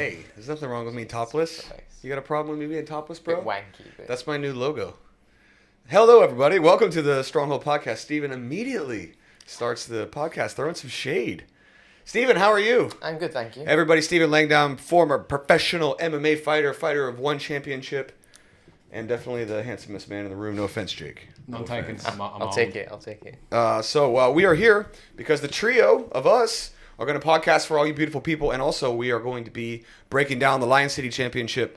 Hey, there's nothing wrong with me topless. You got a problem with me being topless, bro? Bit wanky. But... That's my new logo. Hello, everybody. Welcome to the Stronghold podcast. Stephen immediately starts the podcast throwing some shade. Stephen, how are you? I'm good, thank you. Everybody, Stephen Langdown, former professional MMA fighter of one championship, and definitely the handsomest man in the room. No offense, Jake. I'm taking some. I'll take it. So we are here because the trio of us are going to podcast for all you beautiful people, and also we are going to be breaking down the Lion City Championship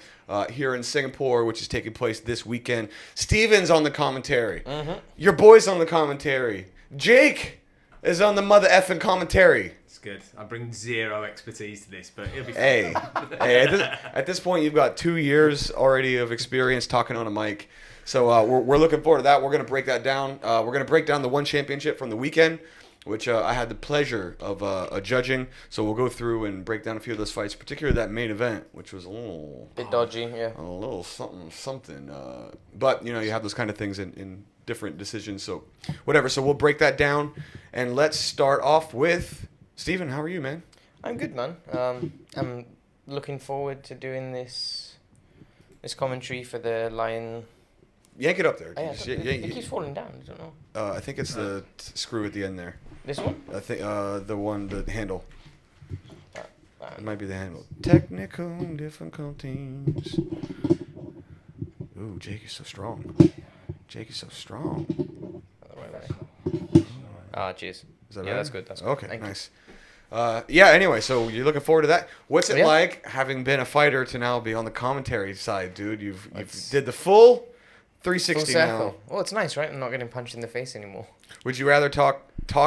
here in Singapore, which is taking place this weekend. Steven's on the commentary. Mm-hmm. Your boy's on the commentary. Jake is on the mother effing commentary. It's good. I bring zero expertise to this, but it'll be fun. Hey, at this point, you've got 2 years already of experience talking on a mic. So we're looking forward to that. We're going to break that down. We're going to break down the one championship from the weekend, which I had the pleasure of judging. So we'll go through and break down a few of those fights, particularly that main event, which was a little... bit dodgy, yeah. A little something. But, you know, you have those kind of things in different decisions. So whatever. So we'll break that down. And let's start off with... Stephen, how are you, man? I'm good, man. I'm looking forward to doing this commentary for the Lion... Yank it up there. It keeps falling down. I don't know. I think it's the screw at the end there. This one? I think the handle. It It might be the handle. Technical difficulties. Ooh, Jake is so strong. Jake is so strong. Cheers. Is that yeah, right? that's good. That's good. Okay, Thank nice. Yeah, anyway, so you're looking forward to that. What's it Yeah. like having been a fighter to now be on the commentary side, dude? You've did the full 360 Full now. circle. Well, it's nice, right? I'm not getting punched in the face anymore. Would you rather talk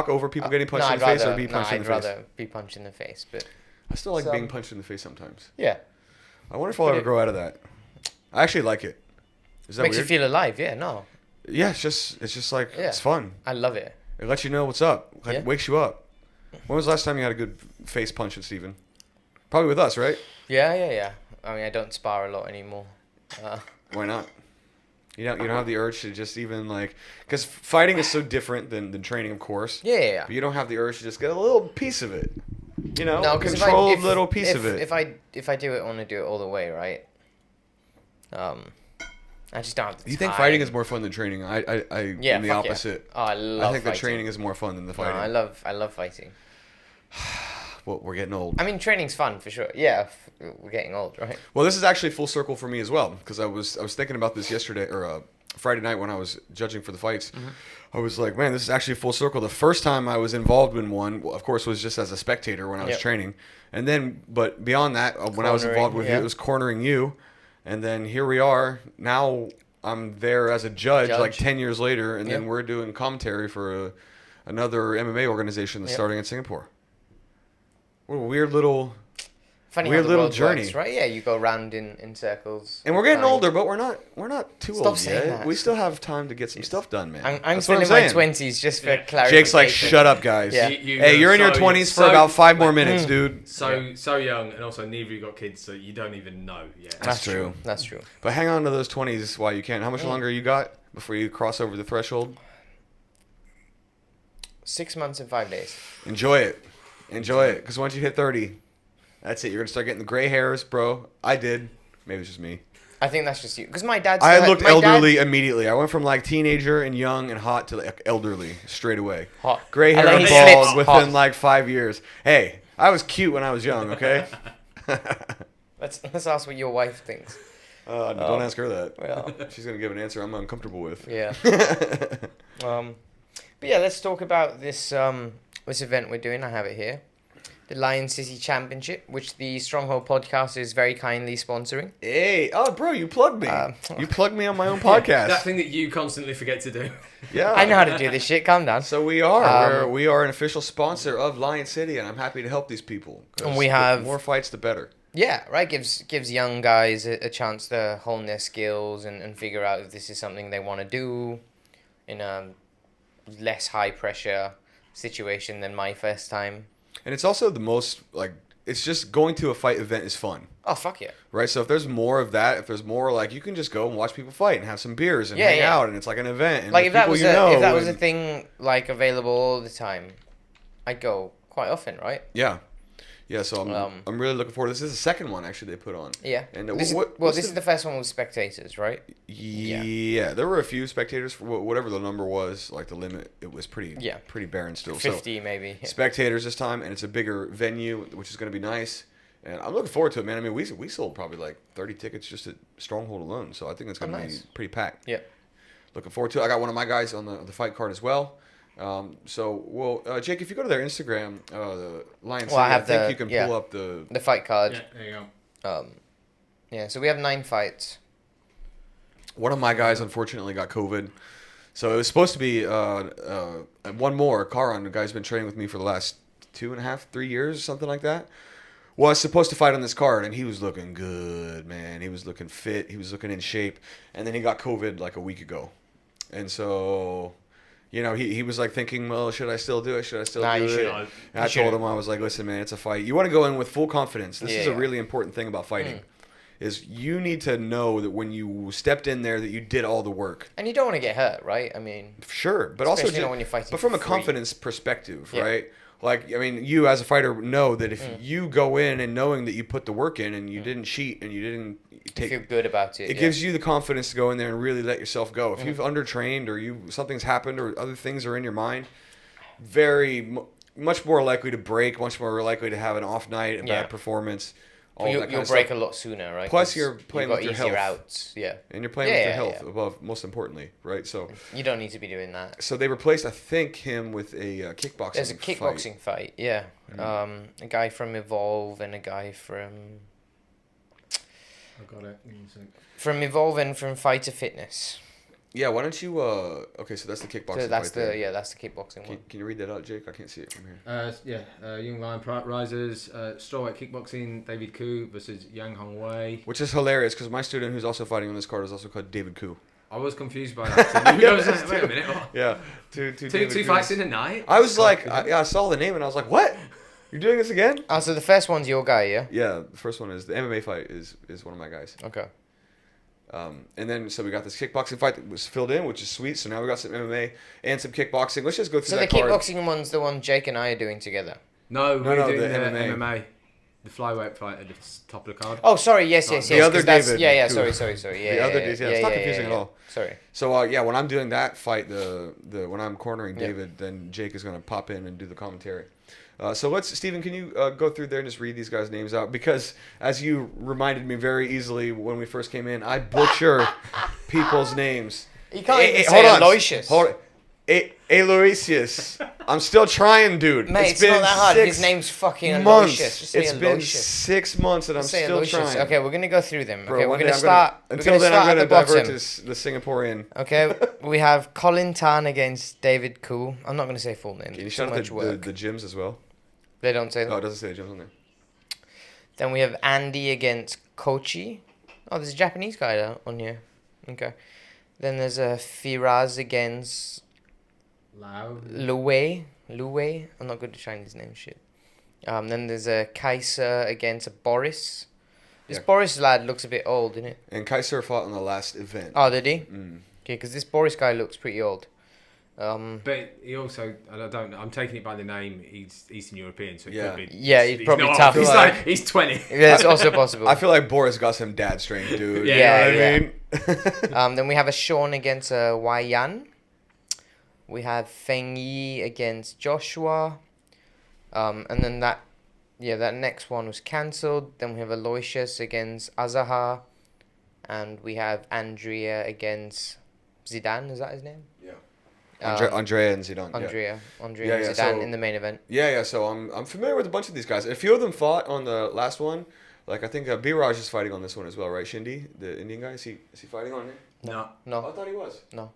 over people getting punched in the face or be punched in the face? I'd rather be punched in the face, but... I still like being punched in the face sometimes. Yeah. I wonder if I'll ever grow out of that. I actually like it. Is that Makes weird? you feel alive, yeah, no. Yeah, it's just like, Yeah. it's fun. I love it. It lets you know what's up. It Yeah. wakes you up. When was the last time you had a good face punch with Steven? Probably with us, right? Yeah. I mean, I don't spar a lot anymore. Why not? You don't have the urge to just even like... Because fighting is so different than training, of course. Yeah. But you don't have the urge to just get a little piece of it. You know? No, a because controlled little piece of it. If I do it, I want to do it all the way, right? I just don't have the You think time. fighting is more fun than training? I Yeah, am the fuck yeah. opposite. Oh, I love I think the fighting. training is more fun than the fighting. No, I love fighting. Well, we're getting old. I mean, training's fun for sure. Yeah, we're getting old, right? Well, this is actually full circle for me as well, because I was thinking about this yesterday or Friday night when I was judging for the fights. Mm-hmm. I was like, man, this is actually full circle. The first time I was involved in one, of course, was just as a spectator when I was Yep. training, and then but beyond that, when I was involved with yeah. it was cornering you, and then here we are now. I'm there as a judge. Like 10 years later, and then Yep. we're doing commentary for another MMA organization that's Yep. starting in Singapore. What a weird little. Funny Weird how the little world journey. works, right? Yeah, you go round in circles. And we're getting Fine. older, but we're not too Stop old saying yet. that. We still have time to get some stuff done, man. I'm That's still what in my saying. 20s, just for Yeah. clarification. Jake's like, shut up, guys. Yeah. Hey, you're in your 20s for about 5 more minutes, dude. So young, and also neither of you got kids, so you don't even know yet. That's true. That's true. But hang on to those 20s while you can. How much longer you got before you cross over the threshold? 6 months and 5 days. Enjoy it. Enjoy it. Because once you hit 30, that's it. You're going to start getting the gray hairs, bro. I did. Maybe it's just me. I think that's just you. Because my dad... I looked elderly immediately. I went from like teenager and young and hot to like elderly straight away. Hot. Gray hair And and then he bald slips. within Hot. like 5 years. Hey, I was cute when I was young, okay? Let's ask what your wife thinks. Don't ask her that. Well, She's going to give an answer I'm uncomfortable with. yeah. But yeah, let's talk about this this event we're doing. I have it here. The Lion City Championship, which the Stronghold podcast is very kindly sponsoring. Hey, oh, bro, you plugged me. You plugged me on my own podcast. That thing that you constantly forget to do. Yeah. I know how to do this shit. Calm down. So we are. We are an official sponsor of Lion City, and I'm happy to help these people. 'Cause And we the have- more fights, the better. Yeah, right. Gives young guys a chance to hone their skills and figure out if this is something they want to do in a less high pressure situation than my first time. And it's also the most, like, it's just going to a fight event is fun. Oh, fuck yeah. Right? So if there's more of that, if there's more, like, you can just go and watch people fight and have some beers and Yeah, hang yeah. out, and it's like an event. And Like, with if that people was you a, know if that was a and- thing, like, available all the time, I'd go quite often, right? Yeah. Yeah, so I'm really looking forward. This is the second one actually they put on. Yeah. And this is the first one with spectators, right? Yeah, there were a few spectators for whatever the number was, like the limit. It was pretty barren still. 50 maybe. Spectators this time, and it's a bigger venue, which is going to be nice. And I'm looking forward to it, man. I mean, we sold probably like 30 tickets just at Stronghold alone, so I think it's going to be pretty packed. Yeah. Looking forward to it. I got one of my guys on the fight card as well. Jake, if you go to their Instagram, the Lion City, I think you can pull up the fight card. Yeah, there you go. So we have 9 fights. One of my guys unfortunately got COVID, so it was supposed to be one more. Karan, the guy's been training with me for the last 2.5, 3 years, something like that. Was supposed to fight on this card, and he was looking good, man. He was looking fit. He was looking in shape, and then he got COVID like a week ago, and so. You know, he was like thinking, well, should I still do it? Should I still do it? And I told him, I was like, listen, man, it's a fight. You want to go in with full confidence. This is a really important thing about fighting. Is you need to know that when you stepped in there that you did all the work. And you don't want to get hurt, right? I mean, sure, but also when you're fighting. But from a confidence perspective, right? Like, I mean, you as a fighter know that if you go in and knowing that you put the work in and you didn't cheat and you didn't you feel good about it. It gives you the confidence to go in there and really let yourself go. If you've undertrained or something's happened or other things are in your mind, much more likely to break, much more likely to have an off night, a bad performance. You'll break a lot sooner, right? Plus, you're playing with your health. Outs. Yeah. And you're playing with your health above, most importantly, right? So you don't need to be doing that. So they replaced, I think, him with a kickboxing. There's a kickboxing fight. Yeah. A guy from Evolve and a guy from. I got it. From Evolve and from Fighter Fitness. Yeah, why don't you? Okay, so that's the kickboxing. So that's fight that's the kickboxing one. Can you read that out, Jake? I can't see it from here. Young Lion Risers, strawweight kickboxing, David Koo versus Yang Hong Wei. Which is hilarious because my student who's also fighting on this card is also called David Koo. I was confused by that. Wait a minute. Yeah, two fights in a night. I was like, I saw the name and I was like, what? You're doing this again? So the first one's your guy, yeah? Yeah, the first one is the MMA fight is one of my guys. Okay. And then so we got this kickboxing fight that was filled in, which is sweet. So now we got some MMA and some kickboxing. Let's just go through that card. So the kickboxing one's the one Jake and I are doing together. No, we're doing the MMA. The flyweight fight at the top of the card. Oh, sorry. Yes. The other David. Sorry. Yeah. The other David. It's not confusing at all. Sorry. So when I'm doing that fight, when I'm cornering David, then Jake is going to pop in and do the commentary. So Stephen, can you go through there and just read these guys' names out? Because as you reminded me very easily when we first came in, I butcher people's names. You can't even say Aloysius. Hold on. Aloysius. I'm still trying, dude. Mate, it's not that hard. His name's fucking Aloysius. Just say it's been 6 months and I'm still trying. Okay, we're going to go through them. Bro, okay, we're going to start. Until then, I'm going to divert to the Singaporean. Okay, we have Colin Tan against David Koo. I'm not going to say full name. Can you shout out the gyms as well? They don't say that. Oh, it doesn't say the gyms on there. Then we have Andy against Kochi. Oh, there's a Japanese guy on here. Okay. Then there's a Firaz against Luwei. I'm not good at Chinese name shit. Then there's a Kaiser against a Boris. This Boris lad looks a bit old, isn't it? And Kaiser fought in the last event. Oh, did he? Okay, because this Boris guy looks pretty old. But he also, I'm taking it by the name, he's Eastern European, so he could be. Yeah, he's probably tough. He's 20. Yeah, it's also possible. I feel like Boris got some dad strength, dude. I mean? Then we have a Sean against a Wai Yan. We have Feng Yi against Joshua. And then that next one was cancelled. Then we have Aloysius against Azahar. And we have Andrea against Zidane, is that his name? Yeah. Andrea and Zidane. Andrea and Zidane in the main event. Yeah. So I'm familiar with a bunch of these guys. A few of them fought on the last one. Like I think Biraj is fighting on this one as well, right? Shindi, the Indian guy, is he fighting on it? No. I thought he was. No.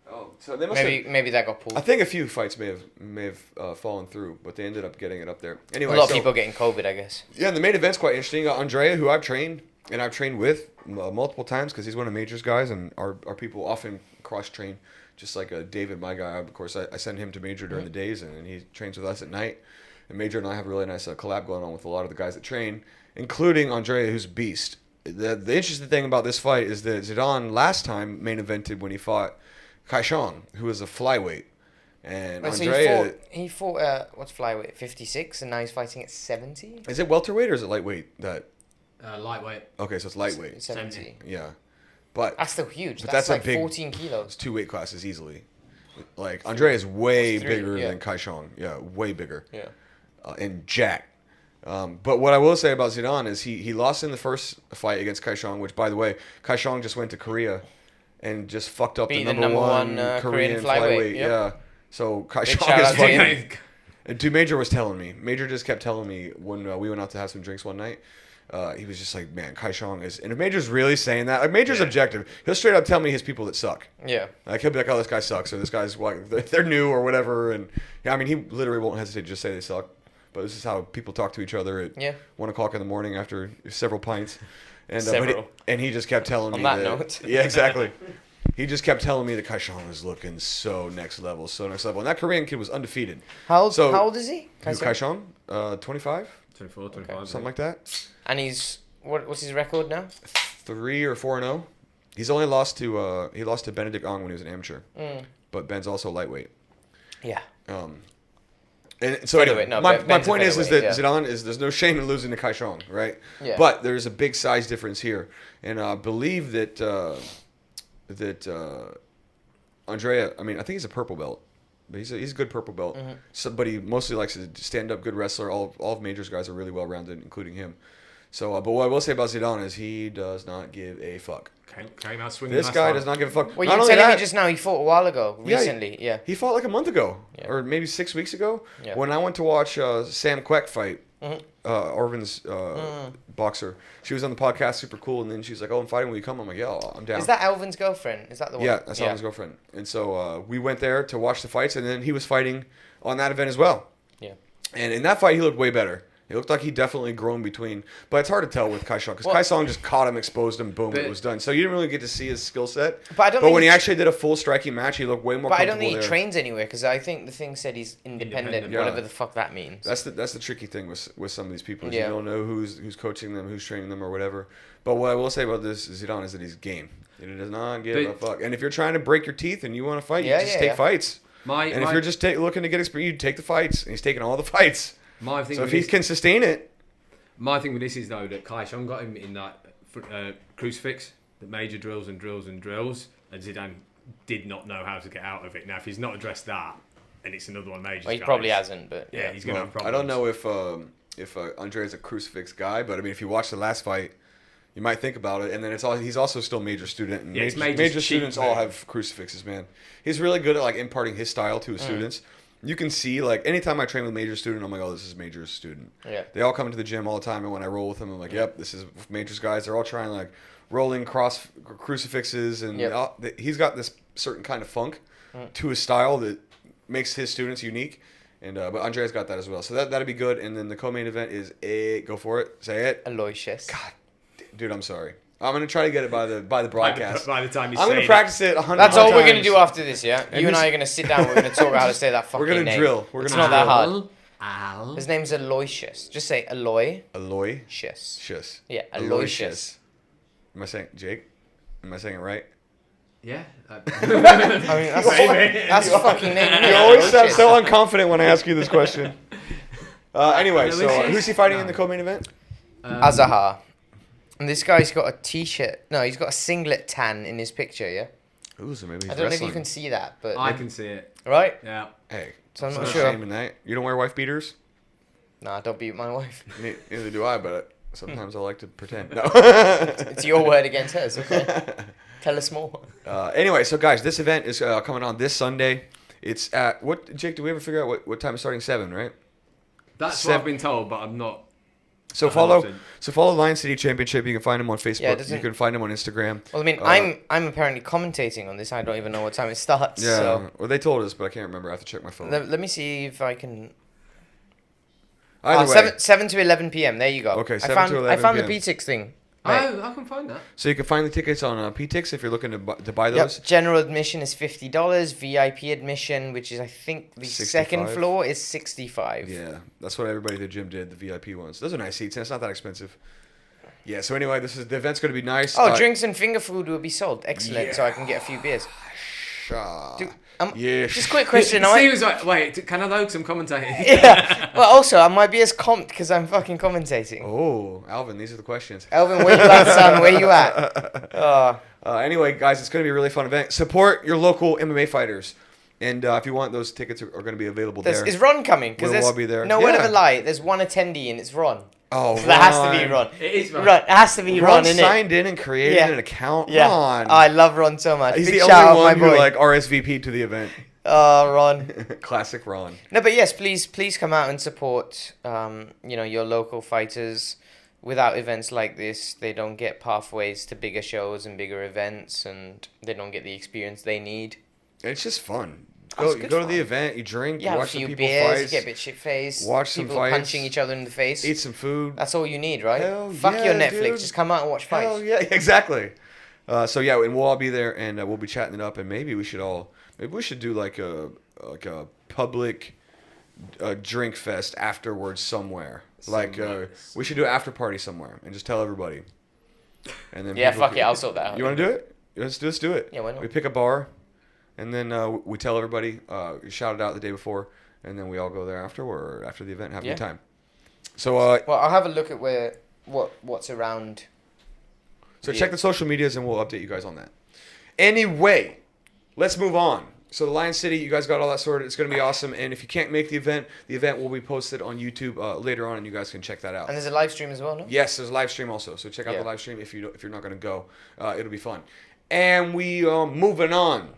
Oh, so they must maybe that got pulled. I think a few fights may have fallen through, but they ended up getting it up there. Anyway, a lot of people getting COVID, I guess. Yeah, the main event's quite interesting. You got Andrea, who I've trained with multiple times because he's one of Major's guys, and our people often cross train. Just like David, my guy, of course, I send him to Major during the days, and he trains with us at night. And Major and I have a really nice collab going on with a lot of the guys that train, including Andrea, who's a beast. The interesting thing about this fight is that Zidane last time main evented when he fought Kai Shang, who was a flyweight. And Wait, Andrea, so he fought what's flyweight 56, and now he's fighting at 70. is it welterweight or is it lightweight? Lightweight. Okay, so it's lightweight. 70. Yeah, but That's still huge. But That's that's a like big- 14 kilos. it's 2 weight classes easily. Like Andrea is way Three, bigger yeah. than Kaishong. Yeah, way bigger. Yeah. And jacked. But what I will say about Zidane is he lost in the first fight against Kaishong, which, by the way, Kaishong just went to Korea and just fucked up Beat the number one Korean flyweight. yep. Yeah. So shout Kaishong out is to fucking. him. And dude, Major was telling me. Major just kept telling me when we went out to have some drinks one night. He was just like, man, Kaishong is. And if Major's really saying that, like Major's objective, he'll straight up tell me his people that suck. Yeah. Like he'll be like, oh, this guy sucks, or this guy's like they're new or whatever. And yeah, I mean, he literally won't hesitate to just say they suck. But this is how people talk to each other at 1 o'clock in the morning after several pints. And Several. And he just kept telling me On that note. Yeah, exactly. He just kept telling me that Kaishong was looking so next level. And that Korean kid was undefeated. How old is he? Who, Kaishong? 25? 24, 25. Something like that. And he's what's his record now? 3 or 4-0. He's only lost to Benedict Ong when he was an amateur. But Ben's also lightweight. Yeah. And so anyway, no, my Ben's a point is that featherweight, Zidane is there's no shame in losing to Kaishong, right? Yeah. But there's a big size difference here, and I believe that Andrea. I mean, I think he's a purple belt, but he's a good purple belt. Mm-hmm. So, but he mostly likes to stand up, good wrestler. All of Major's guys are really well rounded, including him. So, but what I will say about Zidane is he does not give a fuck. Came out swinging. This guy does not give a fuck. Well, Not you only telling me that, just now he fought a while ago, Yeah, recently. Yeah. he fought like a month ago, Yeah. or maybe 6 weeks ago. Yeah. When I went to watch Sam Queck fight, Mhm. Orvin's boxer. She was on the podcast, super cool, and then she's like, "Oh, I'm fighting. Will you come?" I'm like, "Yeah, I'm down." Is that Alvin's girlfriend? Is that the one? Yeah, that's Alvin's girlfriend. And so we went there to watch the fights, and then he was fighting on that event as well. Yeah. And in that fight, he looked way better. He looked like he definitely grown between, but it's hard to tell with Kaishong because Kaishong just caught him, exposed him, boom, it was done. So you didn't really get to see his skill set. But I don't But think when he he- actually did a full striking match, he looked way more. But I comfortable don't think he there. trains anywhere because I think the thing said he's independent, Yeah. whatever the fuck that means. That's the tricky thing with some of these people. Is Yeah. You don't know who's coaching them, who's training them, or whatever. But what I will say about this Zidane is that he's game. He does not give a fuck. And if you're trying to break your teeth and you want to fight, you just take fights. And if you're just looking to get experience, you take the fights. And he's taking all the fights. So if he can sustain it. My thing with this is though that Kaishong got him in that crucifix that Major drills and drills and drills, and Zidane did not know how to get out of it. Now if he's not addressed that, and it's another one Major. Well, he probably hasn't, but yeah, he's gonna have problems. I don't know if Andrea's a crucifix guy, but I mean if you watch the last fight, you might think about it. And then he's also still Major student, and major students all have crucifixes. Man, he's really good at like imparting his style to his students. You can see, like, anytime I train with Major student, I'm like, oh, this is Major's student. Yeah. They all come to the gym all the time, and when I roll with them, I'm like, yep, this is Major's guys. They're all trying, like, rolling cross crucifixes, and he's got this certain kind of funk to his style that makes his students unique. And but Andrea's got that as well. So that'd be good. And then the co-main event is go for it. Say it. Aloysius. God, dude, I'm sorry. I'm gonna try to get it by the broadcast. By the time you I'm gonna practice it 100 That's all times. we're gonna do after this, yeah. You and I are gonna sit down. We're gonna talk about how to say that fucking name. We're gonna drill. It's not that hard. Al. His name's Aloysius. Just say Aloy. Aloysius. Shius. Yeah, Aloysius. Am I saying Jake? Am I saying it right? Yeah. I mean, that's a fucking name. You always sound so unconfident when I ask you this question. Anyway, so who's he fighting in the co-main event? Azahar. And this guy's got a t-shirt. No, he's got a singlet tan in his picture, yeah? Ooh, so maybe he's I don't know if wrestling. you can see that, but... I can see it. Right? Yeah. Hey, So I'm not no sure. shame in that. You don't wear wife beaters? Nah, don't beat my wife. Neither do I, but sometimes I like to pretend. No. It's your word against hers, okay? Tell us more. Anyway, so guys, this event is coming on this Sunday. It's at, Jake, do we ever figure out what time it's starting? 7, right? That's what I've been told, but I'm not... So follow Lion City Championship. You can find him on Facebook. Yeah, you can find him on Instagram. Well, I mean, I'm apparently commentating on this. I don't even know what time it starts. Yeah, So. well, they told us, but I can't remember. I have to check my phone. Let me see if I can... Either way. 7 to 11 p.m. There you go. Okay, 7 to to 11 I found PM. the P6 thing. Mate. Oh, I can find that. So you can find the tickets on PTix if you're looking to buy those. Yep. General admission is $50. VIP admission, which is I think the 65. second floor, is $65. Yeah, that's what everybody at the gym did. The VIP ones. Those are nice seats, and it's not that expensive. Yeah. So anyway, the event's going to be nice. Oh, drinks and finger food will be sold. Excellent. So I can get a few beers. Yeah. Just a quick question. Steven's like, wait, can I though? 'Cause I'm commentating. Yeah. Well, also, I might be as comped because I'm fucking commentating. Oh, Alvin, these are the questions. Alvin, where you at, son? Where you at? Anyway, guys, it's going to be a really fun event. Support your local MMA fighters. And if you want, those tickets are going to be available there. Is Ron coming? Because We'll all be there. No word of a lie. There's one attendee and it's Ron. Oh, So that has to be Ron. It is Ron. It has to be Ron, Ron innit? signed in and created an account. Yeah. Ron. Oh, I love Ron so much. He's Big the shout only out, one my who boy. like RSVP'd to the event. Oh, Ron. Classic Ron. No, but yes, please come out and support, your local fighters. Without events like this, they don't get pathways to bigger shows and bigger events, and they don't get the experience they need. It's just fun. It's You good go to fun. the event, you drink, You you have a watch some few people beers, fight, you get a bit shit-faced. watch some people fights, punching each other in the face. eat some food. That's all you need, right? Hell Fuck yeah, your Netflix, dude. just come out and watch fights. Hell yeah, exactly. So yeah, and we'll all be there, and we'll be chatting it up, and maybe we should do like a public drink fest afterwards somewhere. Like we should do an after party somewhere and just tell everybody. And then Yeah, people fuck it, I'll sort that out. You want to do it? Let's do it. Yeah, why not? We pick a bar, and then we tell everybody. Shout it out the day before, and then we all go there after the event, and have a good time. So Well, I'll have a look at what's around. So check the social medias and we'll update you guys on that. Anyway, let's move on. So the Lion City, you guys got all that sorted. It's going to be awesome. And if you can't make the event will be posted on YouTube later on, and you guys can check that out. And there's a live stream as well, no? Yes, there's a live stream also. So check out the live stream if you're not going to go. It'll be fun. And we moving on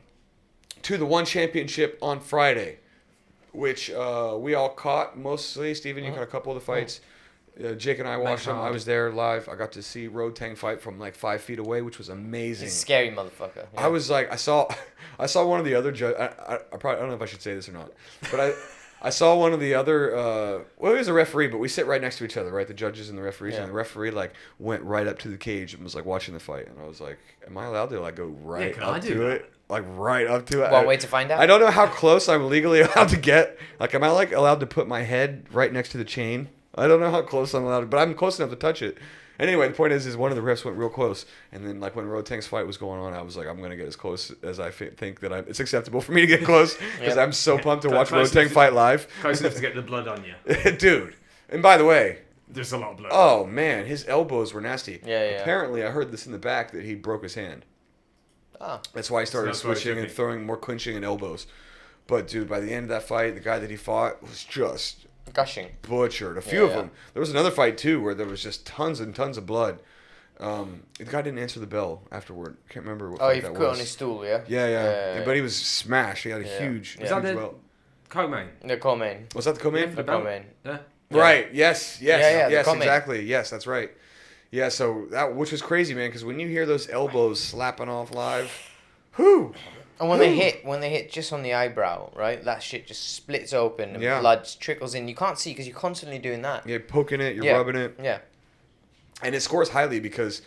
to the One Championship on Friday, which we all caught mostly. Steven, you caught a couple of the fights. Jake and I watched them. I was there live. I got to see Road Tang fight from like 5 feet away, which was amazing. He's a scary motherfucker. Yeah. I was like, I saw one of the other judges. I probably, I don't know if I should say this or not, but I saw one of the other. Well, he was a referee, but we sit right next to each other, right? The judges and the referees, and the referee like went right up to the cage and was like watching the fight, and I was like, am I allowed to like go right up to it? Like right up to it. Well, wait to find out. I don't know how close I'm legally allowed to get. Like, am I like allowed to put my head right next to the chain? I don't know how close I'm allowed to, but I'm close enough to touch it. Anyway, the point is one of the refs went real close, and then like when Road Tang's fight was going on, I was like, I'm gonna get as close as I think that it's acceptable for me to get close because I'm so pumped to watch Road Tang fight live. Close enough to get the blood on you. Dude. And by the way, there's a lot of blood. Oh man, his elbows were nasty. Yeah. Apparently, I heard this in the back that he broke his hand. Ah. That's why he started switching and throwing more clinching and elbows. But dude, by the end of that fight, the guy that he fought was just gushing, butchered. A few of them. There was another fight too where there was just tons and tons of blood. The guy didn't answer the bell afterward. Can't remember what fight that was. Oh, he put on his stool, yeah? Yeah. But he was smashed. He had a huge. Was that the co-main? The co-main. Was that the co-main? The co-main. Yeah. Right. Yes. Yeah, Exactly. Yes, that's right. Yeah. So that, which was crazy, man, because when you hear those elbows slapping off live, whoo. And when they hit just on the eyebrow, right? That shit just splits open and blood trickles in. You can't see because you're constantly doing that. You're poking it, you're rubbing it. Yeah. And it scores highly because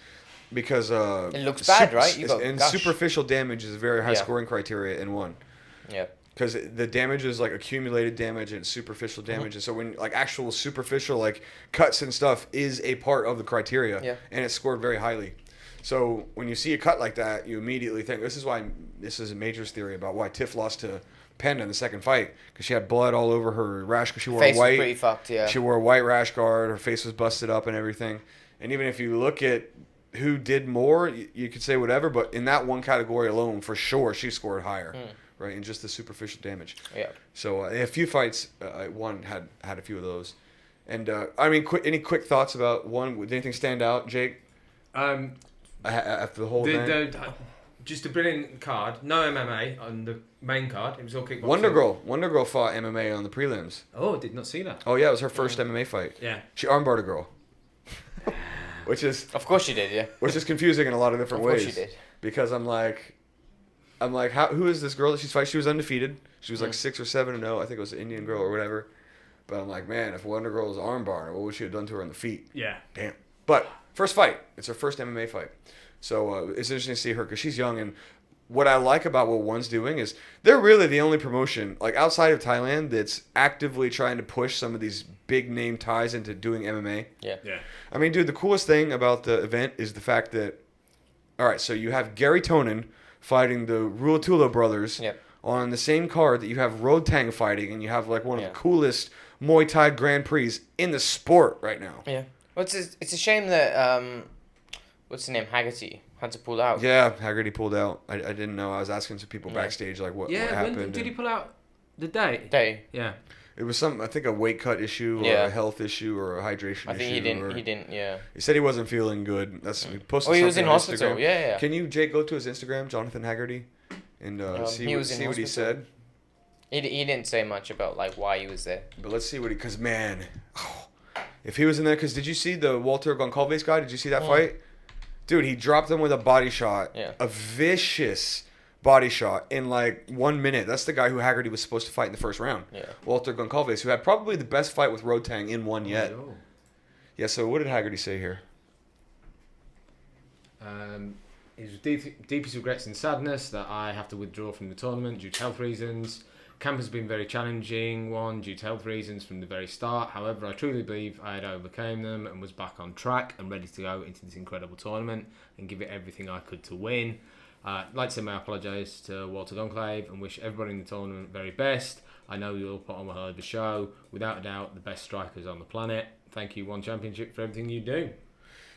it looks bad, right? Superficial damage is a very high scoring criteria in one. Yeah. Because the damage is like accumulated damage and superficial damage, and so when like actual superficial like cuts and stuff is a part of the criteria, and it's scored very highly. So when you see a cut like that, you immediately think this is a Major's theory about why Tiff lost to Panda in the second fight, because she had blood all over her rash because she wore face a white. Was pretty fucked, yeah. She wore a white rash guard. Her face was busted up and everything. And even if you look at who did more, you could say whatever, but in that one category alone, for sure, she scored higher, right? In just the superficial damage. Yeah. So a few fights, one had a few of those. And I mean, any quick thoughts about one? Did anything stand out, Jake? After the whole event? Just a brilliant card. No MMA on the main card. It was all kickboxing. Wonder Girl fought MMA on the prelims. Oh, did not see that. Oh yeah, it was her first MMA fight. Yeah. She armbarred a girl. Which is of course she did, yeah. Which is confusing in a lot of different ways. Of course she did. Because I'm like, who is this girl that she's fighting? She was undefeated. She was like 6 or 7-0. I think it was an Indian girl or whatever. But I'm like, man, if Wonder Girl was armbar, what would she have done to her on the feet? Yeah. Damn. But first fight. It's her first MMA fight. So it's interesting to see her because she's young. And what I like about what One's doing is they're really the only promotion, like outside of Thailand, that's actively trying to push some of these big name ties into doing MMA. Yeah. I mean, dude, the coolest thing about the event is the fact that, all right, so you have Garry Tonan fighting the Ruotolo brothers Yep. on the same card that you have Rodtang fighting, and you have like one of Yeah. the coolest Muay Thai Grand Prix in the sport right now. Yeah. Well, it's a shame that what's the name, Haggerty had to pull out. Yeah, Haggerty pulled out. I didn't know. I was asking some people backstage like what happened. When did he pull out? The day? Day. Yeah. It was I think a weight cut issue or Yeah. a health issue or a hydration issue. I think he didn't. Yeah. He said he wasn't feeling good. He posted Oh, he was in something on hospital. Instagram. Yeah. Can you, Jake, go to his Instagram, Jonathan Haggerty, and see he what was in he hospital. said? He didn't say much about like why he was there. But let's see what because man, if he was in there, because did you see the Walter Goncalves guy? Did you see that fight? Dude, he dropped him with a body shot. Yeah. A vicious body shot in like 1 minute. That's the guy who Haggerty was supposed to fight in the first round. Yeah. Walter Goncalves, who had probably the best fight with Rodtang in one yet. Oh. Yeah, so what did Haggerty say here? His deepest regrets and sadness that I have to withdraw from the tournament due to health reasons. Camp has been very challenging one due to health reasons from the very start. However, I truly believe I had overcame them and was back on track and ready to go into this incredible tournament and give it everything I could to win. I'd like to say my apologise to Walter Goncalves and wish everybody in the tournament very best. I know you'll put on a hell of a show. Without a doubt, the best strikers on the planet. Thank you, One Championship, for everything you do.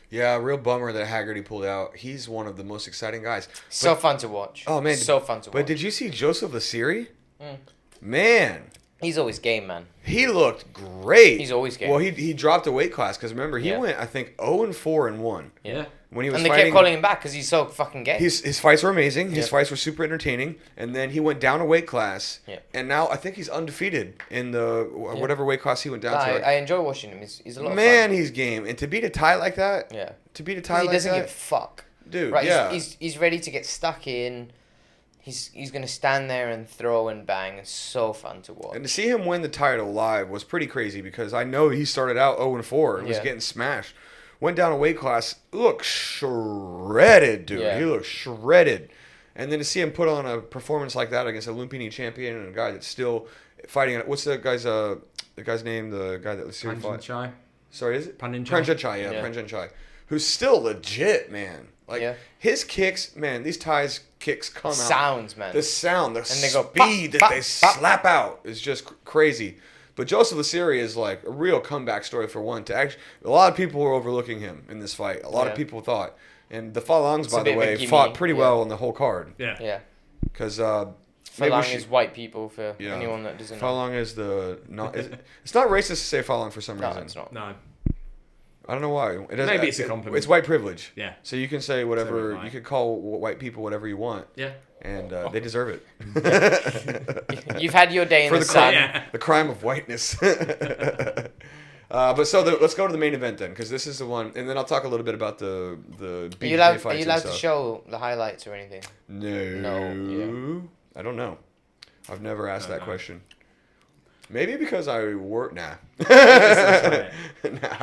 Yeah, real bummer that Haggerty pulled out. He's one of the most exciting guys. So fun to watch. Oh, man. So fun to watch. But did you see Joseph Lasiri? Man, He's always game, man. he looked great. He's always game. Well, he dropped a weight class because remember he went I think 0-4-1 Yeah. when he was And they fighting. kept calling him back because he's so fucking game. His fights were amazing. His Yeah. fights were super entertaining. And then he went down a weight class. Yeah. And now I think he's undefeated in the whatever weight class he went down to. I enjoy watching him. He's a lot of Man, fun. he's game. And to beat a tie like that. Yeah. To beat a 'Cause tie he like doesn't that. give a fuck. Dude, Right, yeah. he's ready to get stuck in. He's gonna stand there and throw and bang. It's so fun to watch. And to see him win the title live was pretty crazy because I know he started out 0-4 and was Yeah. getting smashed. Went down a weight class, looked shredded, dude. Yeah. He looked shredded. And then to see him put on a performance like that against a Lumpini champion and a guy that's still fighting. What's the guy's name? The guy that Lasiri Panjan fought. Chai. Sorry, is it? Panjan Chai. Panjan Chai, yeah, Yeah. Panjan Chai. Who's still legit, man. Like Yeah. his kicks, man, these ties kicks come out. Sounds, man. The sound, the And they go speed pop, that pop, they pop. slap out is just crazy. But Joseph Lasiri is like a real comeback story for one. To actually, a lot of people were overlooking him in this fight. A lot of Yeah. people thought, and the Falangs, by a the bit of a way, gimme, fought pretty yeah. well on the whole card. Yeah. Yeah. Because Falang is white people for anyone that doesn't know. Falang is it's not racist to say Falang for some No, reason. it's not. No. I don't know why. It doesn't, Maybe it's a compliment. It's white privilege. Yeah. So you can say whatever. fine. You could call white people whatever you want. Yeah. And they deserve it. You've had your day in For the the sun. Yeah. The crime of whiteness. Let's go to the main event then, because this is the one, and then I'll talk a little bit about the Are BJJ you allowed, fights and to stuff. show the highlights or anything? No. I don't know. I've never asked that know. question. Maybe because I work. Nah. Nah, I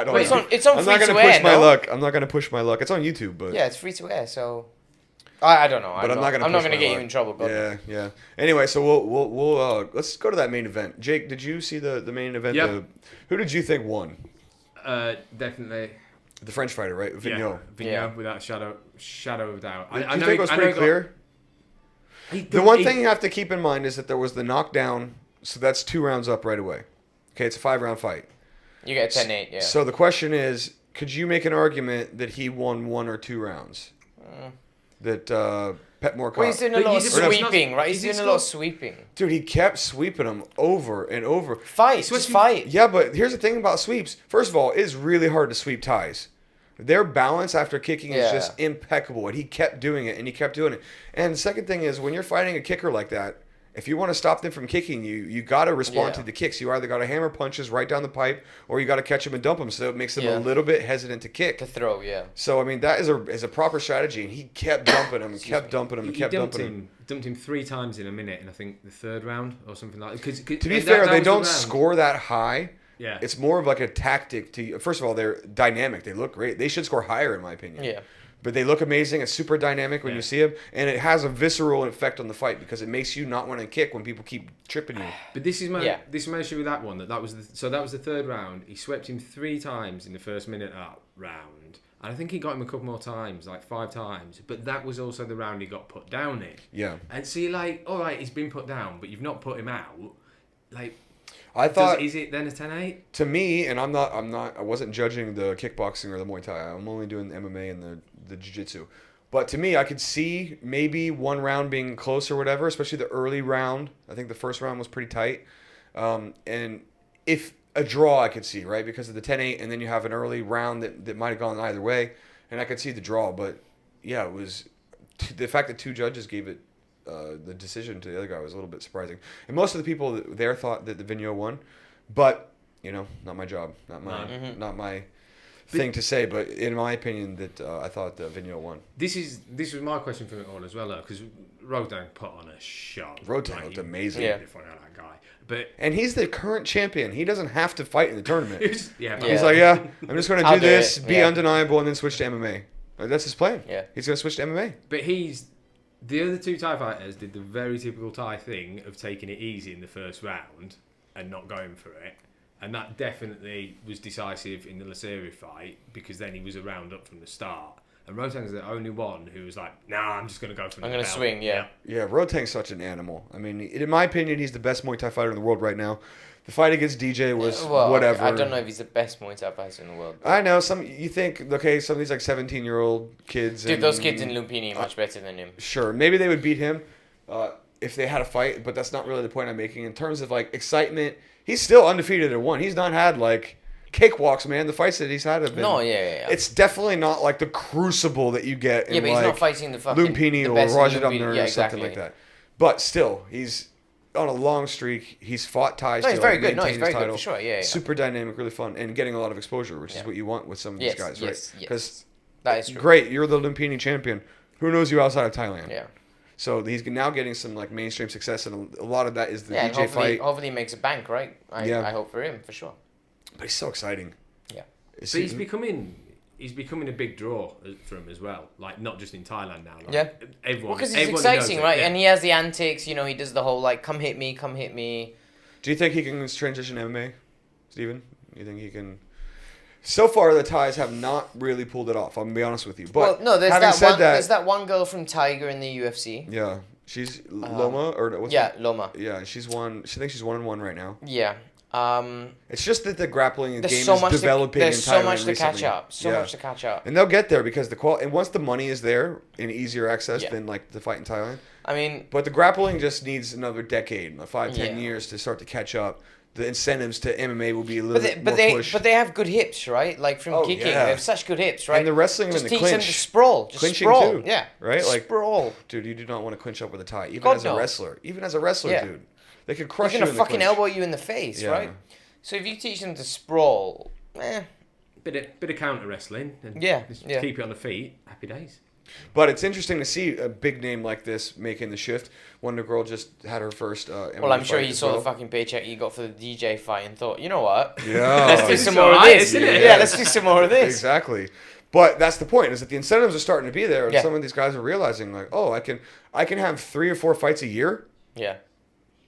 don't Wait, know. it's on I'm free not gonna to push air, my no? luck. I'm not gonna push my luck. It's on YouTube, but Yeah, it's free to air, so I don't know. But I'm not gonna. I'm not push gonna my get luck. you in trouble. God. Yeah. Anyway, so we'll let's go to that main event. Jake, did you see the main event? Yep. Who did you think won? Definitely. The French fighter, right? Vigneault. Vigneault, Yeah. without shadow of doubt. Do you think it was pretty clear? The one thing you have to keep in mind is that there was the knockdown, so that's 2 rounds up right away. Okay, it's a 5-round fight. You get a 10-8, yeah. So the question is, could you make an argument that he won 1 or 2 rounds? That Petchmorakot. Well, he's doing a But lot of he's a- sweeping, right? He's he's doing a lot of scored- sweeping. Dude, he kept sweeping him over and over. Fight, just fight. Yeah, but here's the thing about sweeps. First of all, it is really hard to sweep ties. Their balance after kicking is Yeah. just impeccable, and he kept doing it, and he kept doing it. And the second thing is, when you're fighting a kicker like that, if you want to stop them from kicking you, you got to respond Yeah. to the kicks. You either got to hammer punches right down the pipe, or you got to catch them and dump them, so it makes them Yeah. a little bit hesitant to kick. To throw, yeah. So, I mean, that is a proper strategy, and he kept dumping him, and kept dumping him, and He kept dumped dumping him. him 3 times in a minute, and I think the 3rd round or something like that. To be fair, they don't score that high. Yeah. It's more of like a tactic to. First of all, they're dynamic. They look great. They should score higher, in my opinion. Yeah. But they look amazing. It's super dynamic when Yeah. you see them, and it has a visceral effect on the fight because it makes you not want to kick when people keep tripping you. But this is my Yeah. issue with that one. That was the 3rd round. He swept him 3 times in the first minute of that round. And I think he got him a couple more times, like 5 times. But that was also the round he got put down in. Yeah. And see, like, all right, he's been put down, but you've not put him out. Like, I thought, is it then a 10-8? to me, and I wasn't judging the kickboxing or the Muay Thai. I'm only doing the MMA and the Jiu-Jitsu. But to me, I could see maybe one round being close or whatever, especially the early round. I think the first round was pretty tight. And if a draw, I could see, right? Because of the 10-8, and then you have an early round that might have gone either way. And I could see the draw. But, yeah, it was the fact that 2 judges gave it the decision to the other guy was a little bit surprising. And most of the people there thought that the Vienot won. But, not my job. Not my thing to say, but in my opinion, that I thought the Vienot won. This was my question for it all as well, though, because Rodan put on a show. Rodan looked amazing. Yeah. That guy. And he's the current champion. He doesn't have to fight in the tournament. He's like, I'm just going to do this, be undeniable, and then switch to MMA. That's his plan. Yeah. He's going to switch to MMA. But the other 2 Thai fighters did the very typical Thai thing of taking it easy in the first round and not going for it. And that definitely was decisive in the Leasure fight because then he was a round up from the start. And Rotang's the only one who was like, nah, I'm just going to go for the belt. I'm going to swing, yeah. Yeah, Rotang's such an animal. I mean, in my opinion, he's the best Muay Thai fighter in the world right now. The fight against DJ was whatever. I don't know if he's the best Muay Thai fighter in the world. I know. You think, okay, some of these like 17-year-old kids. Dude, those kids in Lumpini are much better than him. Sure. Maybe they would beat him if they had a fight, but that's not really the point I'm making. In terms of like excitement, he's still undefeated at 1. He's not had like cakewalks, man. The fights that he's had have been. No, yeah. It's definitely not like the crucible that you get in but he's not fighting the fucking Lumpini or Rajadamner or something like that. But still, he's on a long streak. He's fought Thais. No, he's to very like, good. No, he's very title. good for sure. Yeah. Super dynamic, really fun, and getting a lot of exposure, which is what you want with some of these guys, right? Yes. Because that is true. Great, you're the Lumpini champion. Who knows you outside of Thailand? Yeah. So he's now getting some like mainstream success, and a lot of that is the and DJ fight. Hopefully he makes a bank, right? I hope for him, for sure. But he's so exciting. Yeah. But he's becoming a big draw for him as well. Like, not just in Thailand now. Like, yeah. Everyone, because he's exciting, right? Yeah. And he has the antics, he does the whole, like, come hit me. Do you think he can transition to MMA, Stephen? You think he can... So far, the Thais have not really pulled it off, I'm going to be honest with you. But there's that one girl from Tiger in the UFC. Yeah. She's Loma, or what's Loma. Yeah, I think she's 1-1 right now. Yeah. It's just that the grappling game is developing in Thailand There's so much recently. to catch up. Much to catch up. And they'll get there because and once the money is there in easier access than like the fight in Thailand. I mean, but the grappling just needs another decade, 5-10 years to start to catch up. The incentives to MMA will be a little bit more pushed. But they have good hips, right? Like from kicking, they have such good hips, right? And the wrestling just and the teach clinch. them to sprawl, clinching sprawl. too, yeah, right? Like sprawl, dude. You do not want to clinch up with a Thai, even God, as a wrestler. Even as a wrestler, dude, they could crush you. They're in gonna the fucking clinch. elbow you in the face, right? So if you teach them to sprawl, bit of counter wrestling, and just keep it on the feet. Happy days. But it's interesting to see a big name like this making the shift. Wonder Girl just had her first MMA well, I'm sure fight he saw the fucking paycheck he got for the DJ fight and thought, you know what? Yeah. Let's do some more of this. Yeah, let's do some more of this. Exactly. But that's the point, is that the incentives are starting to be there, and some of these guys are realizing, like, oh, I can have 3 or 4 fights a year. Yeah.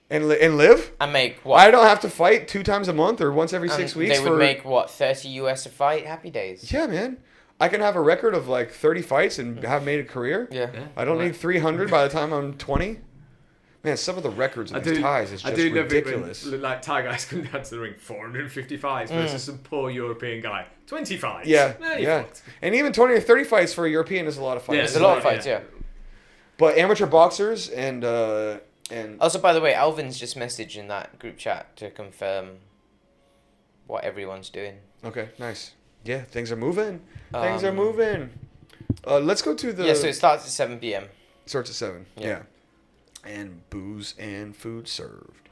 And live? And make what? I don't have to fight 2 times a month or once every 6 weeks. They would make, what, 30 US a fight? Happy days. Yeah, man. I can have a record of like 30 fights and have made a career. Yeah. I don't need 300 by the time I'm 20. Man, some of the records of these Thais is just ridiculous. When, like, Thai guys come down to the ring 450 fights versus some poor European guy 20 fights. Yeah. And even 20 or 30 fights for a European is a lot of fights. Yeah, it's a lot of fights, yeah. But amateur boxers and also, by the way, Alvin's just messaged in that group chat to confirm what everyone's doing. Okay, nice. Yeah, things are moving. Things are moving. Let's go to the... Yeah, so it starts at 7 p.m. Starts at 7, yeah. And booze and food served.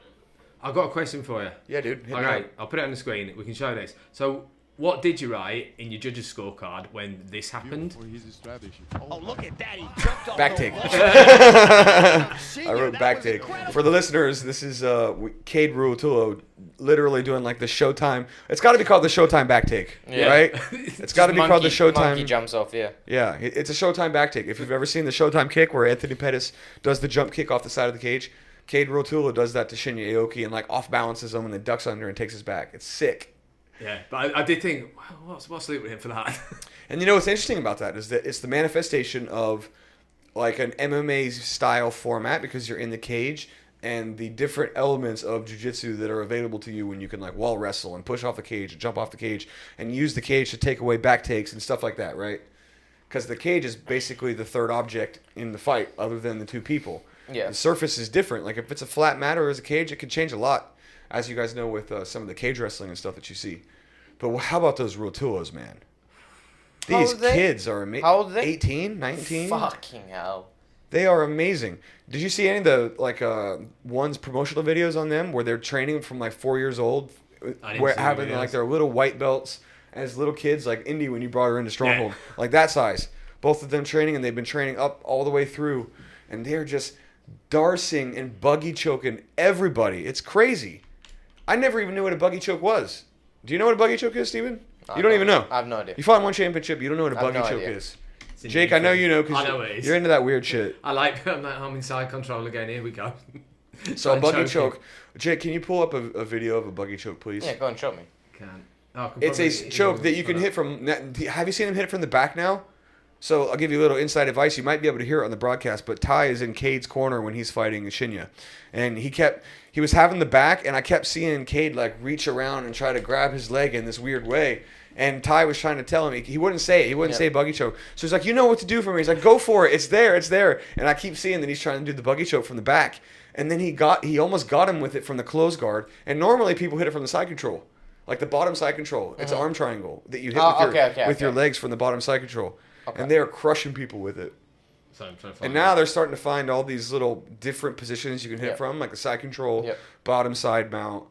I've got a question for you. Yeah, dude. Okay, I'll put it on the screen. We can show this. So, what did you write in your judge's scorecard when this happened? Oh, look at that. He jumped off back take. I wrote back take. For the listeners, this is Cade Ruotolo literally doing like the Showtime. It's got to be called the Showtime back take, right? It's got to be called the Showtime. Monkey jumps off, yeah. Yeah, it's a Showtime back take. If you've ever seen the Showtime kick where Anthony Pettis does the jump kick off the side of the cage, Cade Ruotolo does that to Shinya Aoki and like off balances him and then ducks under and takes his back. It's sick. Yeah, but I did think, what's Luke with him for that? And you know what's interesting about that is that it's the manifestation of like an MMA style format because you're in the cage and the different elements of jiu-jitsu that are available to you when you can like wall wrestle and push off the cage and jump off the cage and use the cage to take away back takes and stuff like that, right? Because the cage is basically the third object in the fight other than the two people. Yeah. The surface is different. Like if it's a flat mat or as a cage, it can change a lot, as you guys know with some of the cage wrestling and stuff that you see. But how about those Ruotolos, man? These kids are amazing. How old are they? 18, 19? Fucking hell. They are amazing. Did you see any of the like one's promotional videos on them where they're training from like 4 years old, where having like their little white belts as little kids, like Indy when you brought her into Stronghold, like that size. Both of them training, and they've been training up all the way through, and they're just darsing and buggy choking everybody. It's crazy. I never even knew what a buggy choke was. Do you know what a buggy choke is, Steven? You don't even know. I have no idea. You fought in one championship. You don't know what a buggy choke is. Jake, I know you know because you're into that weird shit. I'm in side control again. Here we go. So a buggy choke. Jake, can you pull up a video of a buggy choke, please? Yeah, go and show me. It's a choke that you can hit from... Have you seen him hit it from the back now? So I'll give you a little inside advice. You might be able to hear it on the broadcast, but Ty is in Cade's corner when he's fighting Shinya. And he was having the back, and I kept seeing Cade like reach around and try to grab his leg in this weird way. And Ty was trying to tell him, he wouldn't say it. He wouldn't say buggy choke. So he's like, you know what to do for me. He's like, go for it. It's there. It's there. And I keep seeing that he's trying to do the buggy choke from the back. And then he almost got him with it from the close guard. And normally people hit it from the side control. Like the bottom side control. It's an arm triangle that you hit with your legs from the bottom side control. Okay. And they're crushing people with it. So I'm trying to find and now they're starting to find all these little different positions you can hit from, like the side control, bottom side mount.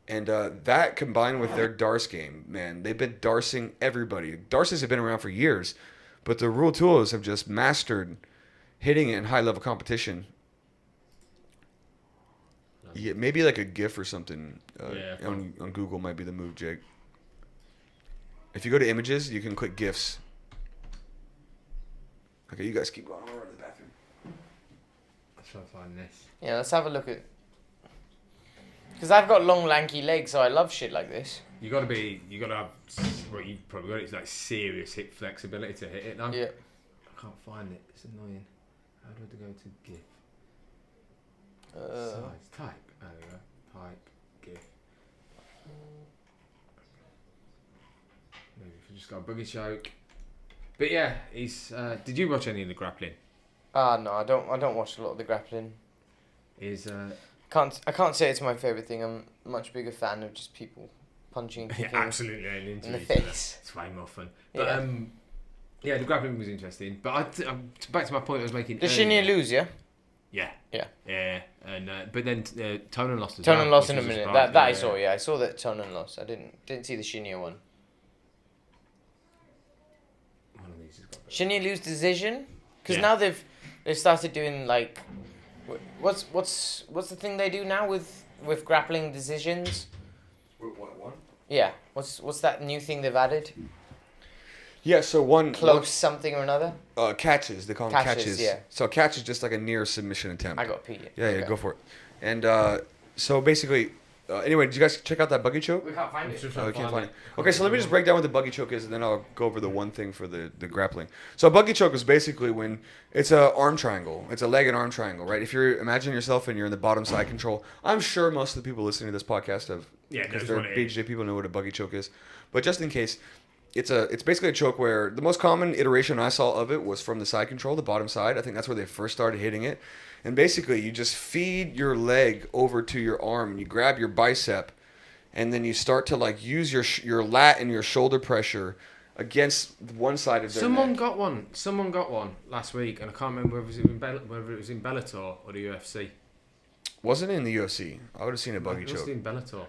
And that combined with their Darce game, man, they've been darsing everybody. Darces have been around for years, but the Ruotolos have just mastered hitting it in high-level competition. Yeah, maybe like a GIF or something on Google might be the move, Jake. If you go to images, you can click GIFs. Okay, you guys keep going. I'm going to run to the bathroom. Let's try to find this. Yeah, let's have a look at... Because I've got long, lanky legs, so I love shit like this. You got to have, what you probably got is like serious hip flexibility to hit it now. Yeah. I can't find it. It's annoying. How do I go to GIF? Size, type. There we go. Type, GIF. Maybe if we just got a buggy choke. But yeah, he's. Did you watch any of the grappling? No, I don't watch a lot of the grappling. I can't say it's my favourite thing. I'm a much bigger fan of just people punching and kicking absolutely in the face. It's way more fun. But yeah, the grappling was interesting. But back to my point I was making. Did Shinya lose? Yeah. Yeah. And but then Tonan lost as well. Tonan lost in a was minute. That I saw. Yeah, I saw that Tonan lost. I didn't see the Shinya one. One of these has got. Shinya lose decision? Because now they've started doing like. What's the thing they do now with grappling decisions? What one? Yeah. What's that new thing they've added? Yeah, so close something or another. Catches. They call them catches. Yeah. So catch is just like a near submission attempt. I got P. Yeah, go for it. And so basically, anyway, did you guys check out that buggy choke? We can't find it. Oh, we can't find it. Okay, so let me just break down what the buggy choke is, and then I'll go over the one thing for the grappling. So a buggy choke is basically when it's a arm triangle. It's a leg and arm triangle, right? If you're imagining yourself and you're in the bottom side control, I'm sure most of the people listening to this podcast have, because they're BJJ people, know what a buggy choke is. But just in case, it's basically a choke where the most common iteration I saw of it was from the side control, the bottom side. I think that's where they first started hitting it. And basically, you just feed your leg over to your arm, and you grab your bicep, and then you start to like use your lat and your shoulder pressure against one side of their neck. Someone got one last week, and I can't remember whether it was in Bellator or the UFC. Wasn't it in the UFC? I would have seen a buggy choke. Choke. It was in Bellator.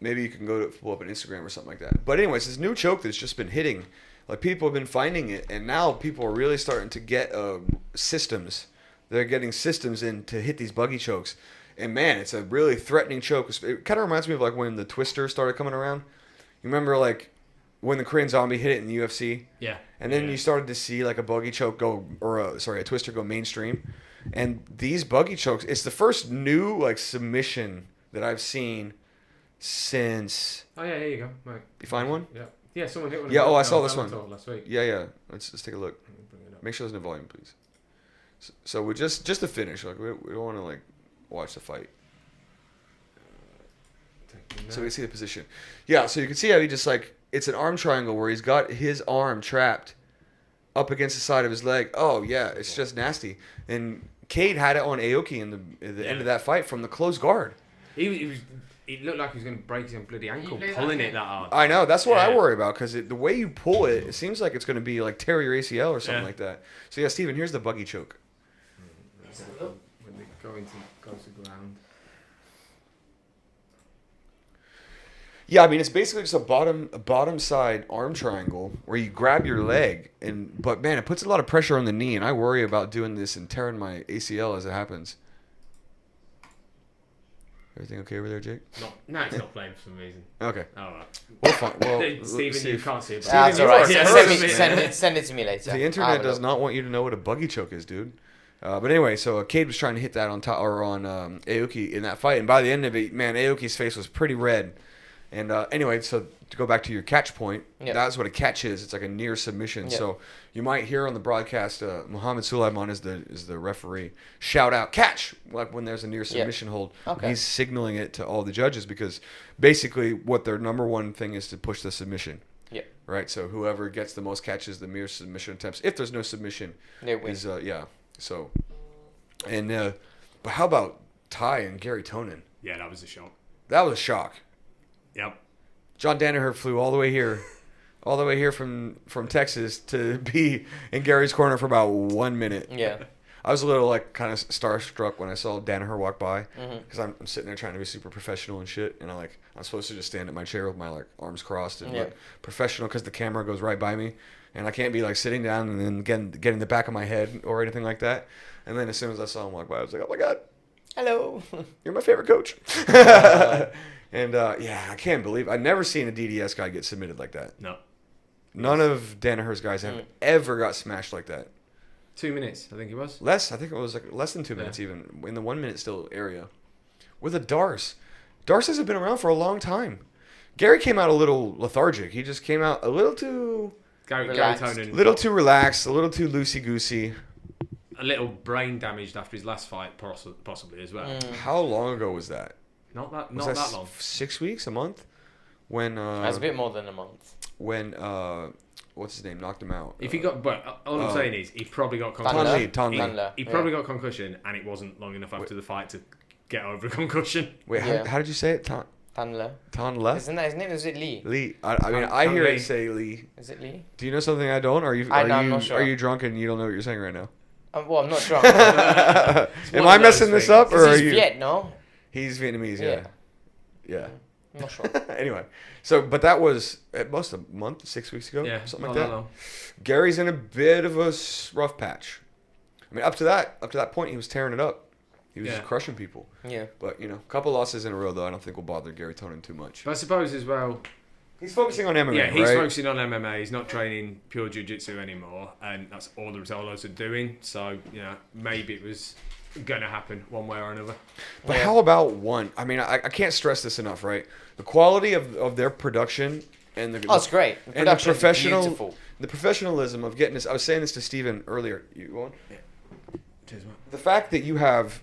Maybe you can go to pull up an Instagram or something like that. But anyways, this new choke that's just been hitting, like people have been finding it, and now people are really starting to get systems. They're getting systems in to hit these buggy chokes. And man, it's a really threatening choke. It kind of reminds me of like when the Twister started coming around. You remember like when the Korean Zombie hit it in the UFC? Yeah. And then you started to see like a buggy choke a Twister go mainstream. And these buggy chokes, it's the first new like submission that I've seen since... Oh yeah, here you go. Right. You find one? Yeah. Yeah, someone hit one. Yeah, I saw this one. Last week. Yeah. Let's take a look. Bring it up. Make sure there's no volume, please. So we just to finish, like we don't want to like watch the fight. So we see the position. Yeah, so you can see how he just like it's an arm triangle where he's got his arm trapped up against the side of his leg. Oh yeah, it's just nasty. And Cade had it on Aoki in the end of that fight from the close guard. It looked like he was going to break his own bloody ankle pulling it that hard. I know. That's what I worry about because the way you pull it, it seems like it's going to be like tear your ACL or something like that. So yeah, Stephen, here's the buggy choke. When they go to ground. Yeah, I mean it's basically just a bottom side arm triangle where you grab your leg but man, it puts a lot of pressure on the knee, and I worry about doing this and tearing my ACL as it happens. Everything okay over there, Jake? No, it's not playing for some reason. Okay. All right. Well, fine. Well, Stephen, you can't see it. That's all right. Send it to me later. The internet does not want you to know what a buggy choke is, dude. But anyway, so Cade was trying to hit that on Aoki in that fight, and by the end of it, man, Aoki's face was pretty red. And anyway, so to go back to your catch point, that's what a catch is. It's like a near submission. Yep. So you might hear on the broadcast, Muhammad Sulaiman is the referee, shout out catch like when there's a near submission hold. Okay. He's signaling it to all the judges because basically what their number one thing is to push the submission. Yeah. Right. So whoever gets the most catches, the near submission attempts. If there's no submission, they win. So, and but how about Ty and Garry Tonan? Yeah, that was a shock. That was a shock. Yep. John Danaher flew all the way here from Texas to be in Gary's corner for about 1 minute. Yeah. I was a little like kind of starstruck when I saw Danaher walk by because I'm sitting there trying to be super professional and shit, and I'm supposed to just stand at my chair with my like arms crossed and look professional because the camera goes right by me, and I can't be like sitting down and then getting the back of my head or anything like that. And then as soon as I saw him walk by, I was like, oh my god, hello, you're my favorite coach. And, I can't believe I've never seen a DDS guy get submitted like that. No. None of Danaher's guys have ever got smashed like that. 2 minutes, I think it was. Less. I think it was like less than 2 minutes even, in the 1 minute still area. With a Darce. Darces have been around for a long time. Gary came out a little lethargic. He just came out a little too... Garry Tonan. A little too relaxed, a little too loosey-goosey. A little brain damaged after his last fight, possibly as well. How long ago was that? Not that long. 6 weeks, a month? When that's a bit more than a month. When what's his name knocked him out? If he got, but all I'm saying is he probably got concussion. Tonley. He probably got concussion, and it wasn't long enough after the fight to get over a concussion. Wait, how did you say it? Tonle? Isn't that his name? Is it Lee? Lee. I hear it say Lee. Is it Lee? Do you know something I don't? I'm not sure. Are you drunk and you don't know what you're saying right now? Well, I'm not drunk. Am I messing this up, or are you? Viet, no? He's Vietnamese, yeah. I'm not sure. Anyway, but that was at most a month, 6 weeks ago, something like that. Long. Gary's in a bit of a rough patch. I mean, up to that point, he was tearing it up. He was just crushing people. Yeah. But a couple losses in a row, though, I don't think will bother Garry Tonan too much. But I suppose as well, he's focusing on MMA. Yeah, he's focusing on MMA. He's not training pure jiu-jitsu anymore, and that's all the Ruotolos are doing. So maybe it was going to happen one way or another. But how about one? I mean, I can't stress this enough, right? The quality of their production and it's great. The professionalism of getting this. I was saying this to Stephen earlier. You going? Yeah. Cheers, man. The fact that you have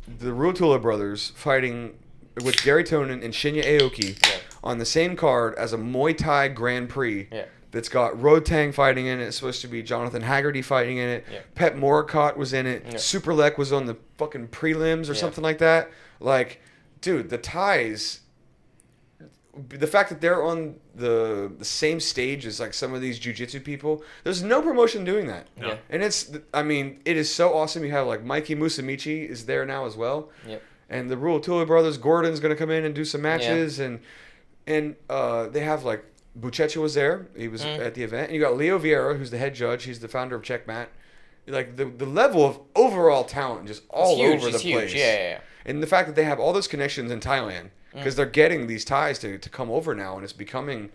the Ruotolo brothers fighting with Garry Tonan and Shinya Aoki on the same card as a Muay Thai Grand Prix that's got Rodtang fighting in it. It's supposed to be Jonathan Haggerty fighting in it. Yeah. Petchmorakot was in it. Yeah. Superlek was on the fucking prelims or something like that. Like, dude, the Thais... The fact that they're on the same stage as like some of these jiu-jitsu people, there's no promotion doing that. No. And it is so awesome. You have like Mikey Musamichi is there now as well. Yep. And the Ruotolo brothers, Gordon's going to come in and do some matches. And they have like, Buchecha was there. He was at the event. And you got Leo Vieira, who's the head judge. He's the founder of Checkmat. Like the level of overall talent just all over the place. Yeah. And the fact that they have all those connections in Thailand, because they're getting these ties to come over now, and it's becoming...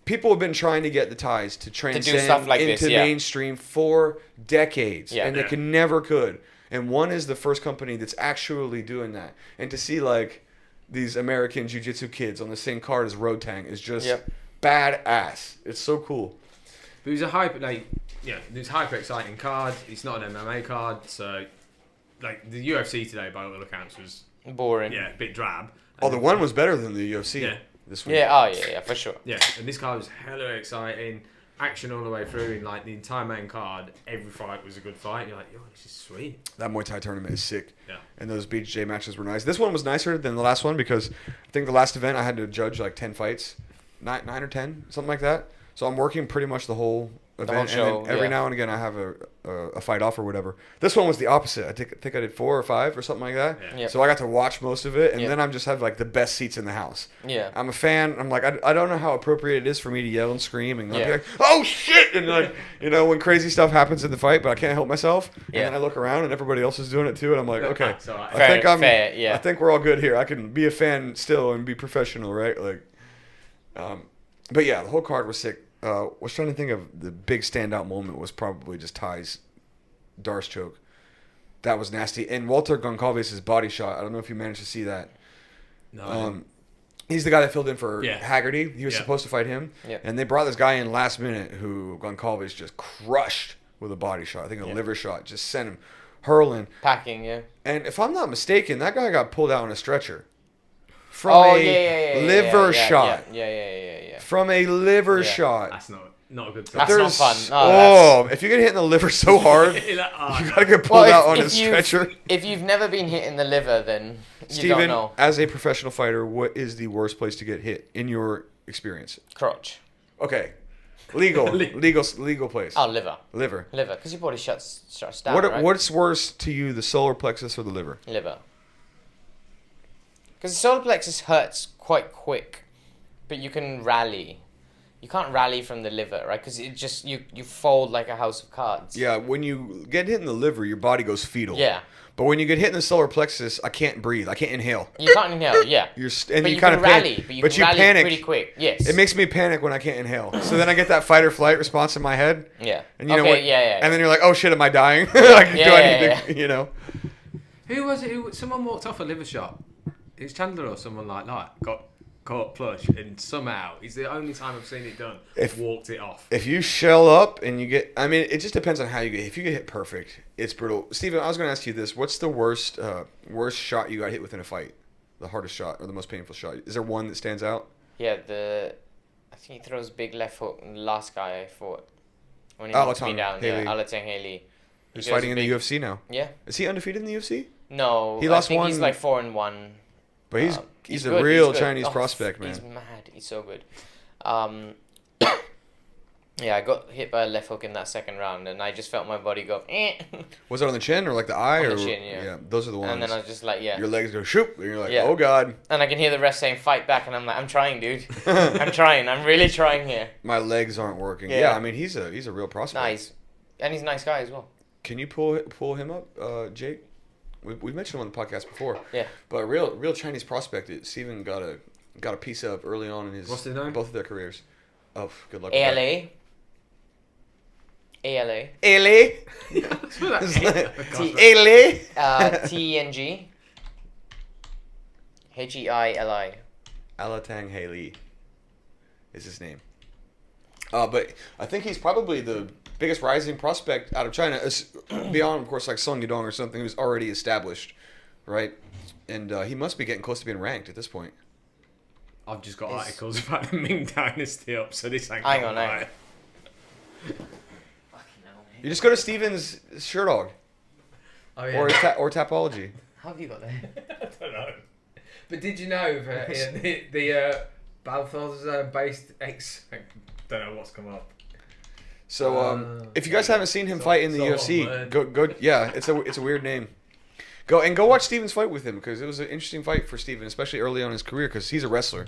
People have been trying to get the ties to transcend stuff like into mainstream for decades, and they never could. And one is the first company that's actually doing that. And to see like these American jiu-jitsu kids on the same card as Rodtang is just badass. It's so cool. But it was it was a hyper exciting card. It's not an MMA card, so like the UFC today, by all accounts, was Boring. a bit drab. Oh, the one was better than the UFC. Yeah. This week. Yeah, for sure. Yeah, and this card was hella exciting. Action all the way through in like the entire main card. Every fight was a good fight. You're like, yo, this is sweet. That Muay Thai tournament is sick. Yeah. And those BJJ matches were nice. This one was nicer than the last one because I think the last event I had to judge like 10 fights. 9 or 10, something like that. So I'm working pretty much the whole event. show, and then every now and again I have a fight off or whatever. This one was the opposite. I think I did 4 or 5 or something like that. Yeah. Yep. So I got to watch most of it. And Yep. then I just have like the best seats in the house. Yeah. I'm a fan. I'm like, I don't know how appropriate it is for me to yell and scream and I'll be Yeah. like, oh shit! And like, when crazy stuff happens in the fight, but I can't help myself. And Yeah. then I look around and everybody else is doing it too. And I'm like, okay, So I Fair, yeah. I think we're all good here. I can be a fan still and be professional, right? Like, but yeah, the whole card was sick. Was trying to think of the big standout moment was probably just Ty's Darce choke. That was nasty. And Walter Goncalves' body shot. I don't know if you managed to see that. No. He's the guy that filled in for Yeah. Haggerty. He was Yeah. supposed to fight him. Yeah. And they brought this guy in last minute who Goncalves just crushed with a body shot. I think a liver shot. Just sent him hurling. Packing, yeah. And if I'm not mistaken, that guy got pulled out on a stretcher. From Oh, a liver shot. Yeah. From a liver Yeah. shot. That's not a good That's sign. not fun. Oh, if you get hit in the liver so hard, You're like, oh, you no. gotta get pulled out on a you've- stretcher. If you've never been hit in the liver, then you Stephen, don't know. as a professional fighter, what is the worst place to get hit in your experience? Crotch. Okay, legal place. Oh, liver. Liver. Liver, because your body shuts down, right? What's worse to you, the solar plexus or the liver? Liver. Because the solar plexus hurts quite quick, but you can rally. You can't rally from the liver, right? Because it just you fold like a house of cards. Yeah, when you get hit in the liver, your body goes fetal. Yeah. But when you get hit in the solar plexus, I can't breathe. I can't inhale. You can't inhale. Yeah. And but you you kind can of rally. But you can rally panic pretty quick. Yes. It makes me panic when I can't inhale. So then I get that fight or flight response in my head. Yeah. And you know what? Yeah. And then you're like, oh shit, am I dying? Like, do I need to, you know? Who was it? Someone walked off a liver shot. It was Chandler or someone like that. Got caught plush, and somehow it's the only time I've seen it done. Walked it off. If you shell up and you get, I mean, it just depends on how you get. If you get hit perfect, it's brutal. Stephen, I was going to ask you this: what's the worst shot you got hit with in a fight? The hardest shot or the most painful shot? Is there one that stands out? Yeah, I think he throws big left hook. And the last guy I fought when he knocked me down. Haley. Yeah, Alatang Haley. He's fighting in the UFC now. Yeah. Is he undefeated in the UFC? No, He lost I think one. He's like 4-1. But he's a good, real he's good. Chinese prospect, man. He's mad. He's so good. Yeah, I got hit by a left hook in that second round, and I just felt my body go. Was it on the chin or like the eye? On or the chin, yeah. Those are the ones. And then I was just like, yeah. Your legs go shoop, and you're like, Yeah. oh god, And I can hear the ref saying, "Fight back," and I'm like, "I'm trying, dude. I'm trying. I'm really trying here." my legs aren't working. Yeah. Yeah, I mean he's a real prospect. Nice, and he's a nice guy as well. Can you pull him up, Jake? We mentioned him on the podcast before. Yeah. But real Chinese prospect that Stephen got a piece of early on in his What's their name? both of their careers. Oh, good luck. with that. ALA. ALA. TNG. HEILI. Alatang Haley is his name. But I think he's probably the biggest rising prospect out of China, beyond, of course, like Song Yudong or something who's already established, right? And he must be getting close to being ranked at this point. I've just got articles about the Ming Dynasty up, so this ain't Hang on. right. You just go to Stephen's Sherdog Oh, yeah. or Tapology. How have you got that? I don't know. But did you know the Balthazar based X? I don't know what's come up. So if you guys haven't seen him fight in the UFC, word. go. Yeah, it's a weird name. Go watch Stephen's fight with him because it was an interesting fight for Stephen, especially early on in his career because he's a wrestler.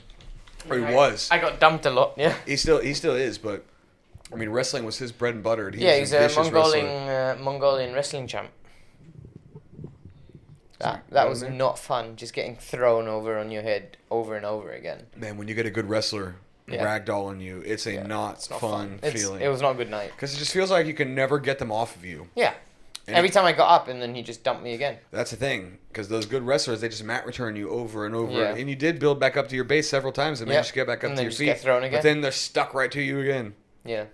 Or he was. I got dumped a lot. Yeah. He still is, but I mean, wrestling was his bread and butter. And Yeah, was he's a vicious wrestler. Mongolian wrestling champ. That was not fun. Just getting thrown over on your head over and over again. Man, when you get a good wrestler ragdolling you, it's a not It's not fun feeling. It was not a good night. Because it just feels like you can never get them off of you. Yeah. And Every time I got up, and then he just dumped me again. That's the thing, because those good wrestlers, they just mat return you over and over, Yeah. and you did build back up to your base several times and managed to get back up And to then your just feet. get thrown again. But then they're stuck right to you again. Yeah.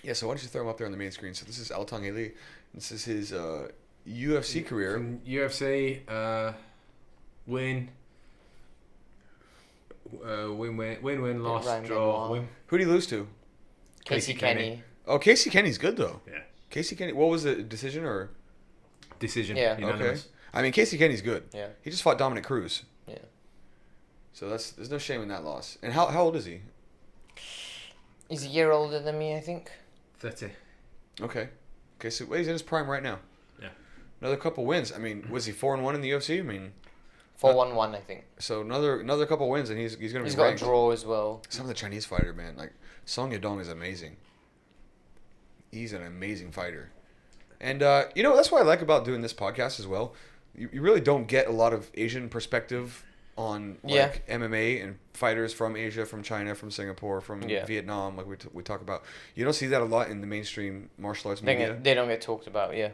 Yeah, so why don't you throw him up there on the main screen? So this is Altang Ali. This is his UFC career. From UFC, win, loss, Ryan draw, Benoit. win. Who'd he lose to? Casey Kenny. Oh, Casey Kenny's good though. Yeah. Casey Kenny, what was it? Decision or? Decision. Yeah. Unanimous. Okay. I mean, Casey Kenny's good. Yeah. He just fought Dominic Cruz. Yeah. So there's no shame in that loss. And how old is he? He's a year older than me, I think. 30. Okay. Okay, so he's in his prime right now. Yeah. Another couple wins. I mean, was he 4-1 in the UFC? I mean, 4-1-1, I think. so another couple wins, and he's gonna be He's got a ranked. draw as well. Some of the Chinese fighter, man, like Song Yadong is amazing. He's an amazing fighter, and that's what I like about doing this podcast as well. You really don't get a lot of Asian perspective on like MMA and fighters from Asia, from China, from Singapore, from Vietnam, like we talk about. You don't see that a lot in the mainstream martial arts media. They don't get talked about, yeah.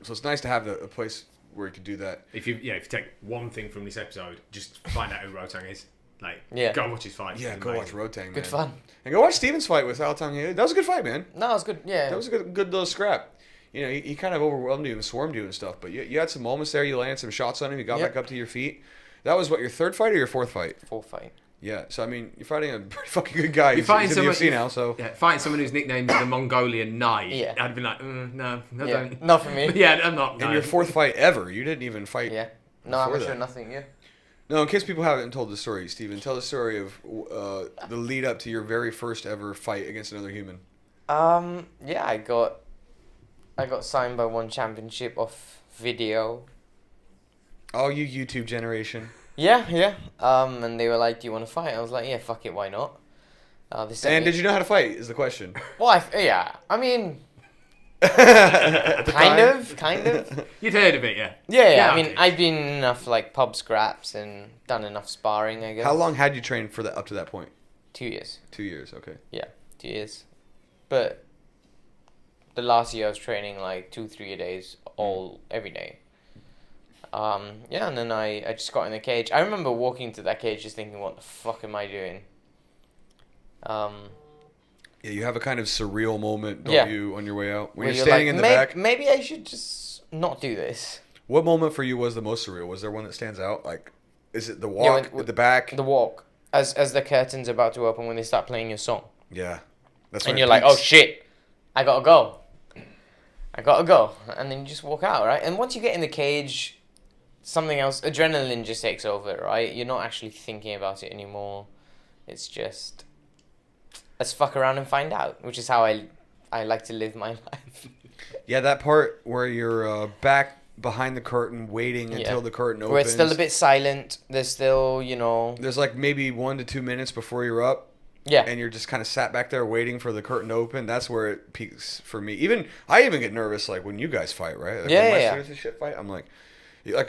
So it's nice to have a place where you could do that. If you take one thing from this episode, just find out who Rotang is. Like, Yeah. go watch his fight. Yeah, go watch Rotang, man. Good fun. And go watch Stephen's fight with Altang. That was a good fight, man. No, it's good, yeah. That was a good little scrap. You know, he kind of overwhelmed you and swarmed you and stuff, but you had some moments there. You landed some shots on him. You got back up to your feet. That was, what, your third fight or your fourth fight? Fourth fight. Yeah, so, I mean, you're fighting a pretty fucking good guy. You're fighting he's in the someone, UFC now, so... Yeah, fighting someone whose nickname is the Mongolian Knight. Yeah. I'd be like, no, I Yeah, don't. not for me. Yeah, I'm not. And your fourth fight ever. You didn't even fight... Yeah. No, I'm before sure that. nothing, yeah. No, in case people haven't told the story, Stephen, tell the story of the lead up to your very first ever fight against another human. Yeah, I got signed by One Championship off video. Oh, you YouTube generation. Yeah. And they were like, "Do you want to fight?" I was like, "Yeah, fuck it, why not?" And did you know how to fight? Is the question. Well, I mean, At the kind time? of. You'd heard of it, yeah. Yeah. I mean, okay. I've been in enough like pub scraps and done enough sparring, I guess. How long had you trained for that up to that point? 2 years. 2 years, okay. Yeah, 2 years. But the last year I was training like 2-3 days every day. Yeah, and then I just got in the cage. I remember walking to that cage just thinking, what the fuck am I doing? Yeah, you have a kind of surreal moment, don't Yeah. you, on your way out? When where you're standing in the back. Maybe I should just not do this. What moment for you was the most surreal? Was there one that stands out? Like, is it the Yeah, walk when- at the back? The walk. As the curtain's about to open when they start playing your song. Yeah. That's And when you're it like, oh peaks. shit, I gotta go. And then you just walk out, right? And once you get in the cage, something else, adrenaline just takes over, right? You're not actually thinking about it anymore. It's just, let's fuck around and find out, which is how I like to live my life. Yeah, that part where you're back behind the curtain waiting until the curtain opens. Where it's still a bit silent. There's still, There's like maybe 1 to 2 minutes before you're up. Yeah. And you're just kind of sat back there waiting for the curtain to open. That's where it peaks for me. I even get nervous like when you guys fight, right? Like, Yeah, when my yeah. students and shit fight, I'm like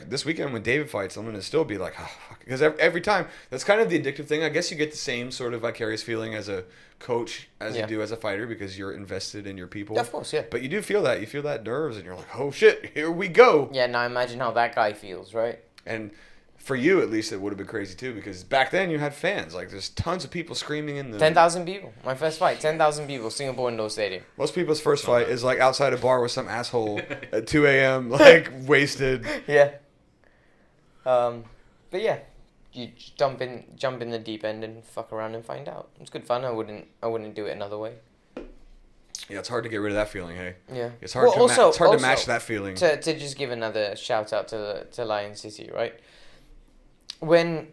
this weekend when David fights, I'm gonna still be like, oh, fuck. Because every time, that's kind of the addictive thing. I guess you get the same sort of vicarious feeling as a coach as you do as a fighter because you're invested in your people. Yeah, of course, yeah. But you do feel that. You feel that nerves, and you're like, oh shit, here we go. Yeah, now imagine how that guy feels, right? And for you, at least, it would have been crazy too because back then you had fans. Like, there's tons of people screaming in the. 10,000 people. My first fight, 10,000 people, Singapore Indoor Stadium. Most people's first fight is like outside a bar with some asshole at 2 a.m. like wasted. Yeah. But yeah, you jump in the deep end and fuck around and find out. It's good fun. I wouldn't do it another way. Yeah, it's hard to get rid of that feeling. Hey, Yeah. it's hard Well, to match that feeling. To just give another shout out to Lion City, right? When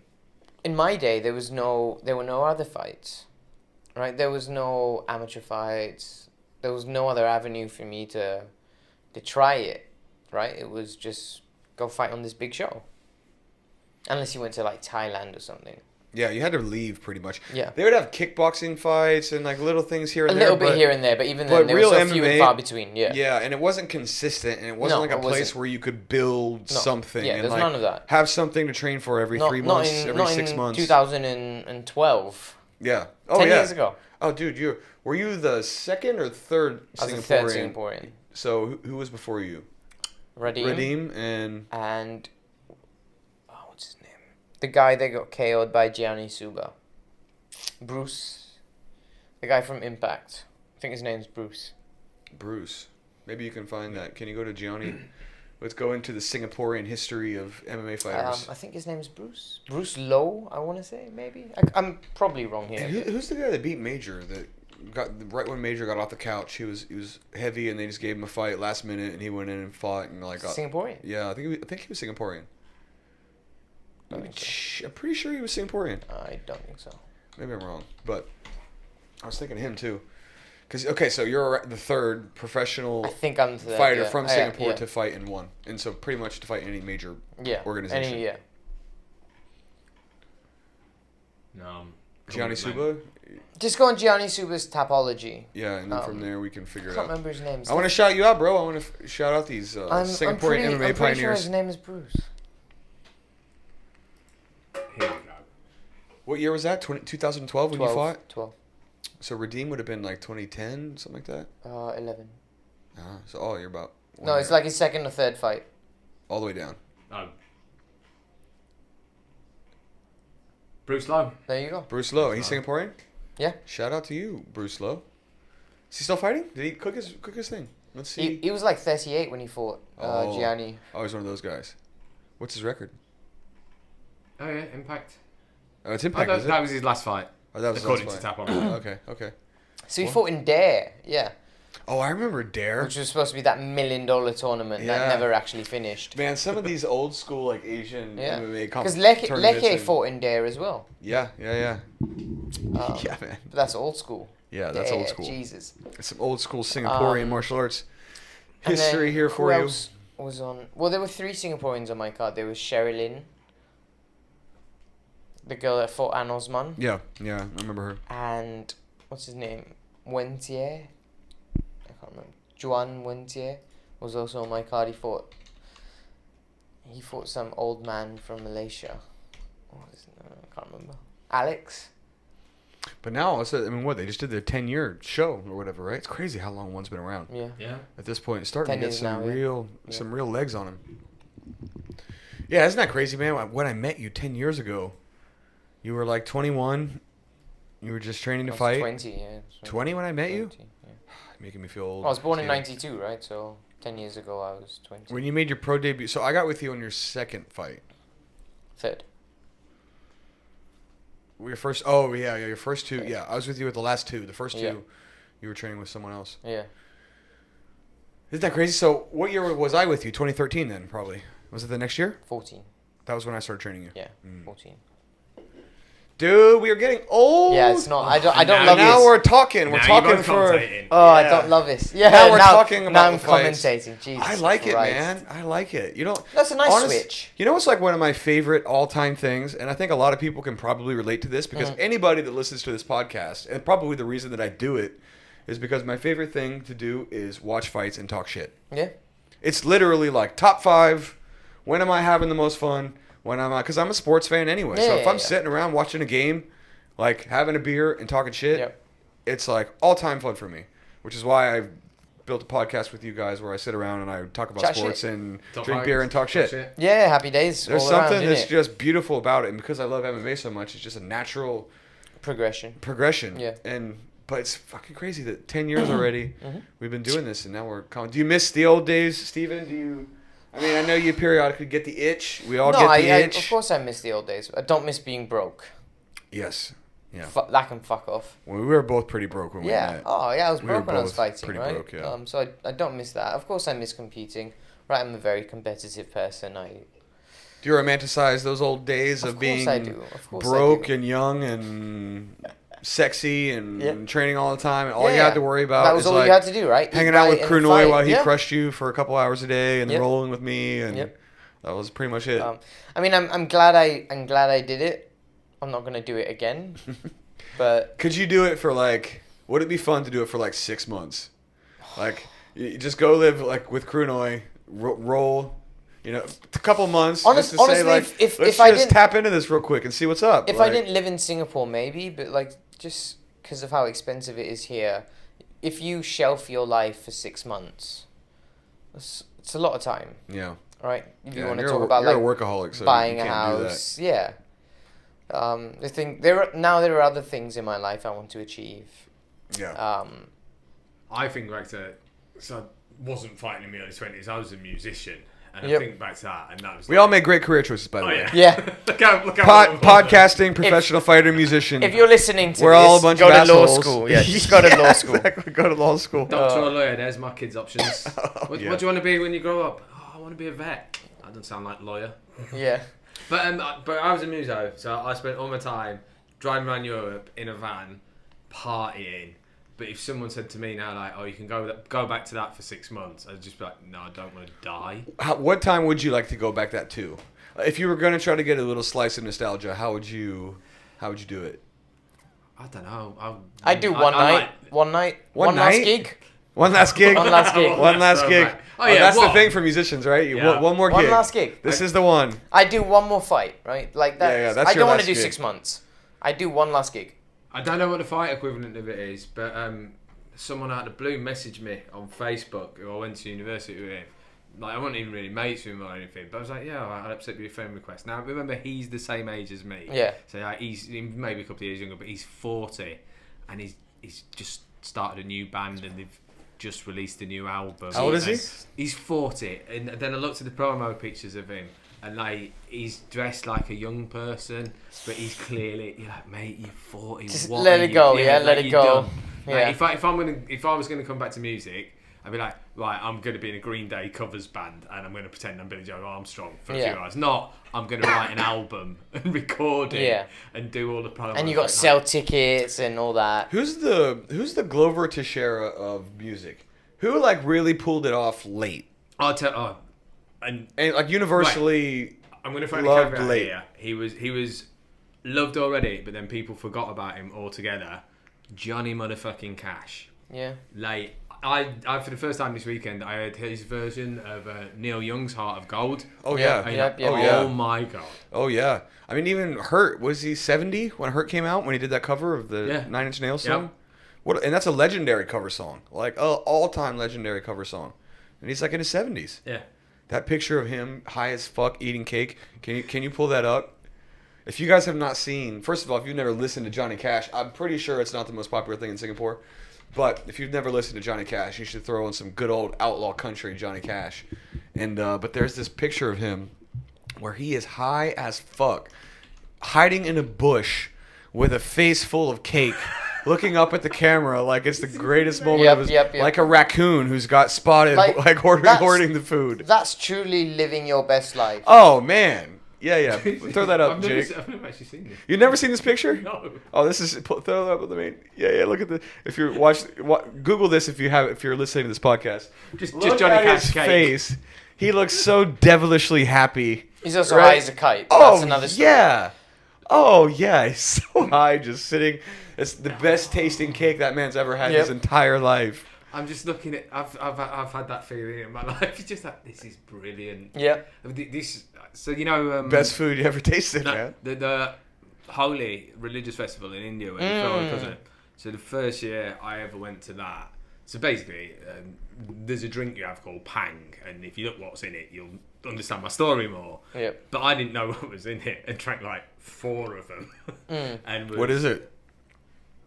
in my day there were no other fights, right? There was no amateur fights. There was no other avenue for me to try it, right? It was just go fight on this big show. Unless you went to like Thailand or something. Yeah, you had to leave pretty much. Yeah. They would have kickboxing fights and like little things here and A there. little bit here and there, but even then, they were real so few MMA, and far between. Yeah. Yeah, and it wasn't consistent, and it wasn't No, like a it place wasn't. where you could build something. Yeah, and there's like none of that. have something to train for every 3 months, every 6 months. 2012. Yeah. Oh 10 yeah. years ago. Oh, dude, were you the second or third I was Singaporean? the third Singaporean. So who was before you? Radim. and what's his name? The guy that got KO'd by Gianni Suba. Bruce. The guy from Impact. I think his name's Bruce. Bruce. Maybe you can find that. Can you go to Gianni? Let's go into the Singaporean history of MMA fighters. I think his name's Bruce. Bruce Lowe, I want to say, maybe. I'm probably wrong here. Who's the guy that beat Major? That got right when Major got off the couch. He was heavy, and they just gave him a fight last minute, and he went in and fought and like got, Singaporean? Yeah, I think he was Singaporean. I think so. I'm pretty sure he was Singaporean. I don't think so. Maybe I'm wrong, but I was thinking of him too. Because so you're the third professional I think I'm the fighter from Singapore yeah. to fight in one, and so pretty much to fight any major organization. Gianni Suba. Just go on Gianni Suba's Tapology. Yeah, and then from there we can figure it out. I can't remember his name. I want to shout you out, bro. I want to shout out these Singaporean MMA I'm pretty pioneers. sure his name is Bruce. Here we go. What year was that? 2012 when you fought? 12. So Redeem would have been like 2010, something like that? 11. So you're about... No, it's like his second or third fight. All the way down. Bruce Lowe. There you go. Bruce Lowe. He's Singaporean? Yeah. Shout out to you, Bruce Lowe. Is he still fighting? Did he cook his thing? Let's see. He was like 38 when he fought Gianni. Oh, he's one of those guys. What's his record? Oh, yeah, Impact. Oh, it's Impact, is it? That was his last fight. Oh, that was according his to last Tap fight. on. Okay. So he fought in Dare, yeah. Oh, I remember Dare. Which was supposed to be that $1 million tournament that never actually finised. Man, some of these old school like Asian MMA because tournaments. Leke fought in Dare as well. Yeah. Yeah, man. But that's old school. Yeah, that's old school. Jesus. It's some old school Singaporean martial arts history then here for who you. else was on? Well, there were 3 Singaporeans on my card. There was Sherilyn, the girl that fought Ann Osman. Yeah, I remember her. And what's his name? Wentie. I can't remember. Juan Wentie was also on my card. He fought some old man from Malaysia. What was his name? I can't remember. Alex. But now, they just did their 10-year show or whatever, right? It's crazy how long one's been around. Yeah. At this point, it's starting to get some now, real legs on him. Yeah, isn't that crazy, man? When I met you 10 years ago, you were like 21. You were just training to fight. 20, yeah. 20 when I met 20, you? Yeah. Making me feel old. I was born in 92, right? So 10 years ago, I was 20. When you made your pro debut, so I got with you on your second fight. Third. Your first, your first 2. Yeah, I was with you at the last 2. The first 2, you were training with someone else. Yeah. Isn't that crazy? So what year was I with you? 2013 then, probably. Was it the next year? 14. That was when I started training you. Yeah, 14. Dude, we are getting old. Yeah, it's not. I don't love this. Now we're talking. We're talking both for. commentating. I don't love this. Yeah, now we're talking about now I'm the fights. commentating. Jesus I like it, Christ. man. I like it. You know, That's a nice switch. You know what's like one of my favorite all-time things, and I think a lot of people can probably relate to this because anybody that listens to this podcast, and probably the reason that I do it, is because my favorite thing to do is watch fights and talk shit. Yeah. It's literally like top 5. When am I having the most fun? Because I'm a sports fan anyway. So if I'm sitting around watching a game, like having a beer and talking shit, it's like all-time fun for me. Which is why I built a podcast with you guys where I sit around and I talk about sports and drink beer and talk shit. Yeah, happy days. There's something that's just beautiful about it, and because I love MMA so much, it's just a natural progression. Yeah. But it's fucking crazy that 10 years already we've been doing this, and now we're coming. Do you miss the old days, Stephen? I mean, I know you periodically get the itch. We all get the itch. Of course I miss the old days. I don't miss being broke. Yes. Yeah. That can fuck off. Well, we were both pretty broke when we met. Oh, yeah, I was broke when I was fighting, pretty right? Broke, yeah. So I don't miss that. Of course I miss competing. Right, I'm a very competitive person. Do you romanticize those old days of being broke and young and sexy and training all the time, and all you had to worry about was all you had to do, right? Hanging out with Krunoy while he crushed you for a couple hours a day, and then rolling with me, and that was pretty much it. I mean, I'm glad I did it. I'm not gonna do it again, but could you do it for would it be fun to do it for 6 months? Like, you just go live with Krunoy, roll. A couple months. Honestly, if I didn't tap into this real quick and see what's up. If I didn't live in Singapore, maybe, but just because of how expensive it is here, if you shelf your life for 6 months, It's a lot of time, Yeah. right? If you Yeah, want to you're talk a, about you're like a workaholic, so buying you a can't do that. house, yeah. I think there are other things in my life I want to achieve. Yeah. I think back to, so I wasn't fighting in my early 20s. I was a musician, and Yep. I think back to that, and that was. We all make great career choices, by the way. Yeah. look how Podcasting, professional fighter, musician. If you're listening to We're this, all a bunch go of to law assholes. school. Yeah, just go to law school. Exactly. Go to law school. Doctor or lawyer. There's my kids' options. What do yeah. you want to be when you grow up? Oh, I want to be a vet. That doesn't sound like lawyer. Yeah. But I was a muso, so I spent all my time driving around Europe in a van, partying. But if someone said to me now, like, "Oh, you can go back to that for 6 months," I'd just be like, "No, I don't want to die." What time would you like to go back that to? If you were going to try to get a little slice of nostalgia, how would you do it? I don't know. I do one night. One night? last gig. One last gig. One last gig. One last gig. Oh, yeah, that's what? the thing for musicians, right? Yeah. One more gig. One last gig. This is the one. I do one more fight, right? Like that. Yeah, that's I your don't want to last do gig. 6 months. I do one last gig. I don't know what the fight equivalent of it is, but someone out of the blue messaged me on Facebook who I went to university with. Like, I wasn't even really mates with him or anything, but I was like, yeah, I'll accept your friend request. Now, remember, he's the same age as me. Yeah. So he's maybe a couple of years younger, but he's 40, and he's just started a new band, and they've just released a new album. How old is he? He's 40, and then I looked at the promo pictures of him, and like he's dressed like a young person, but he's clearly, you're like, mate, you're 40. Just what let are it you- go, yeah, let like, it you're go. done. Yeah. Like, if I was gonna come back to music, I'd be like, right, I'm going to be in a Green Day covers band, and I'm going to pretend I'm Billy Joe Armstrong for a few hours. Not, I'm going to write an album and record it and do all the promo. And you got to sell tickets and all that. Who's the Glover Teixeira of music? Who like really pulled it off late? And like universally. Right. I'm going to find a loved caveat late. here. He was loved already, but then people forgot about him altogether. Johnny motherfucking Cash. Yeah. Like, I for the first time this weekend, I heard his version of Neil Young's Heart of Gold. Oh yeah. Oh my god. Oh yeah. I mean, even Hurt, was he 70 when Hurt came out, when he did that cover of the 9 Inch Nails song? Yep. What? And that's a legendary cover song, like all-time legendary cover song. And he's like in his 70s. Yeah. That picture of him high as fuck eating cake. Can you pull that up? If you guys have not seen, first of all, if you've never listened to Johnny Cash, I'm pretty sure it's not the most popular thing in Singapore. But if you've never listened to Johnny Cash, you should throw in some good old outlaw country Johnny Cash. And but there's this picture of him where he is high as fuck, hiding in a bush with a face full of cake, looking up at the camera like it's the greatest moment of his like a raccoon who's got spotted like hoarding the food. That's truly living your best life. Oh man. Yeah. Throw that up, Jake. I've never actually seen this. You've never seen this picture? No. Oh, this is throw that up with me. Yeah. Look at the. If you're Google this if you're listening to this podcast. Just Look Johnny at Cash his cake. face. He looks so devilishly happy. He's also high as a kite. Oh That's another story. yeah. Oh yeah. He's so high, just sitting. It's the best tasting cake that man's ever had his entire life. I'm just looking at. I've had that feeling in my life. It's just like, this is brilliant. Yeah. This. So you know. Best food you ever tasted, man. The Holi religious festival in India where they film, doesn't it? So the first year I ever went to that. So basically, there's a drink you have called Pang, and if you look what's in it, you'll understand my story more. Yep. But I didn't know what was in it and drank like 4 of them. And What is it?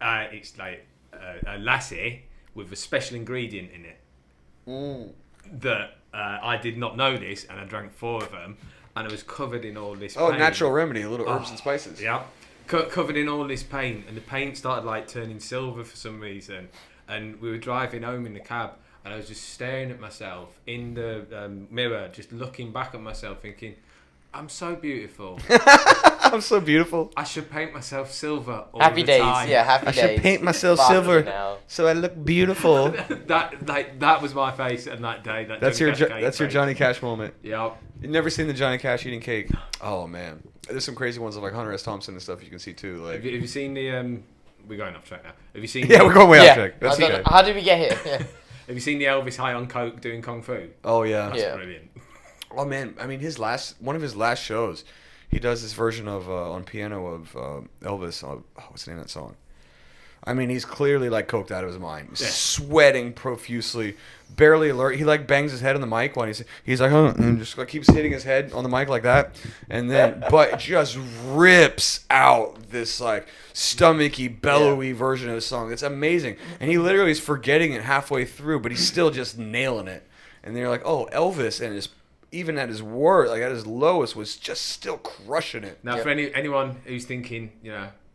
It's like a lassi with a special ingredient in it that I did not know this, and I drank 4 of them, and I was covered in all this. Oh, paint. natural remedy, a little herbs and spices. Yeah, covered in all this paint, and the paint started like turning silver for some reason. And we were driving home in the cab, and I was just staring at myself in the mirror, just looking back at myself, thinking, "I'm so beautiful. I'm so beautiful. I should paint myself silver all Happy the days. time." Yeah, happy I days. should paint myself Fuck silver now. so I look beautiful. that was my face on that day. That's your Johnny Cash face. Johnny Cash moment. Yeah. You've never seen the Johnny Cash eating cake? Oh man, there's some crazy ones of like Hunter S. Thompson and stuff you can see too. Like, Have you seen the? We're going off track now. Have you seen? yeah, we're going way off track. That's I don't okay. know. How did we get here? Yeah. Have you seen the Elvis high on coke doing kung fu? Oh yeah. That's brilliant. Oh man, I mean one of his last shows, he does this version of on piano of Elvis. What's the name of that song? I mean, he's clearly like coked out of his mind, sweating profusely, barely alert. He like bangs his head on the mic while he's like, huh, and just like keeps hitting his head on the mic like that, and then but just rips out this like stomachy, bellowy version of the song. It's amazing, and he literally is forgetting it halfway through, but he's still just nailing it. And they're like, oh, Elvis, and even at his worst, like at his lowest, was just still crushing it. Now, for anyone who's thinking,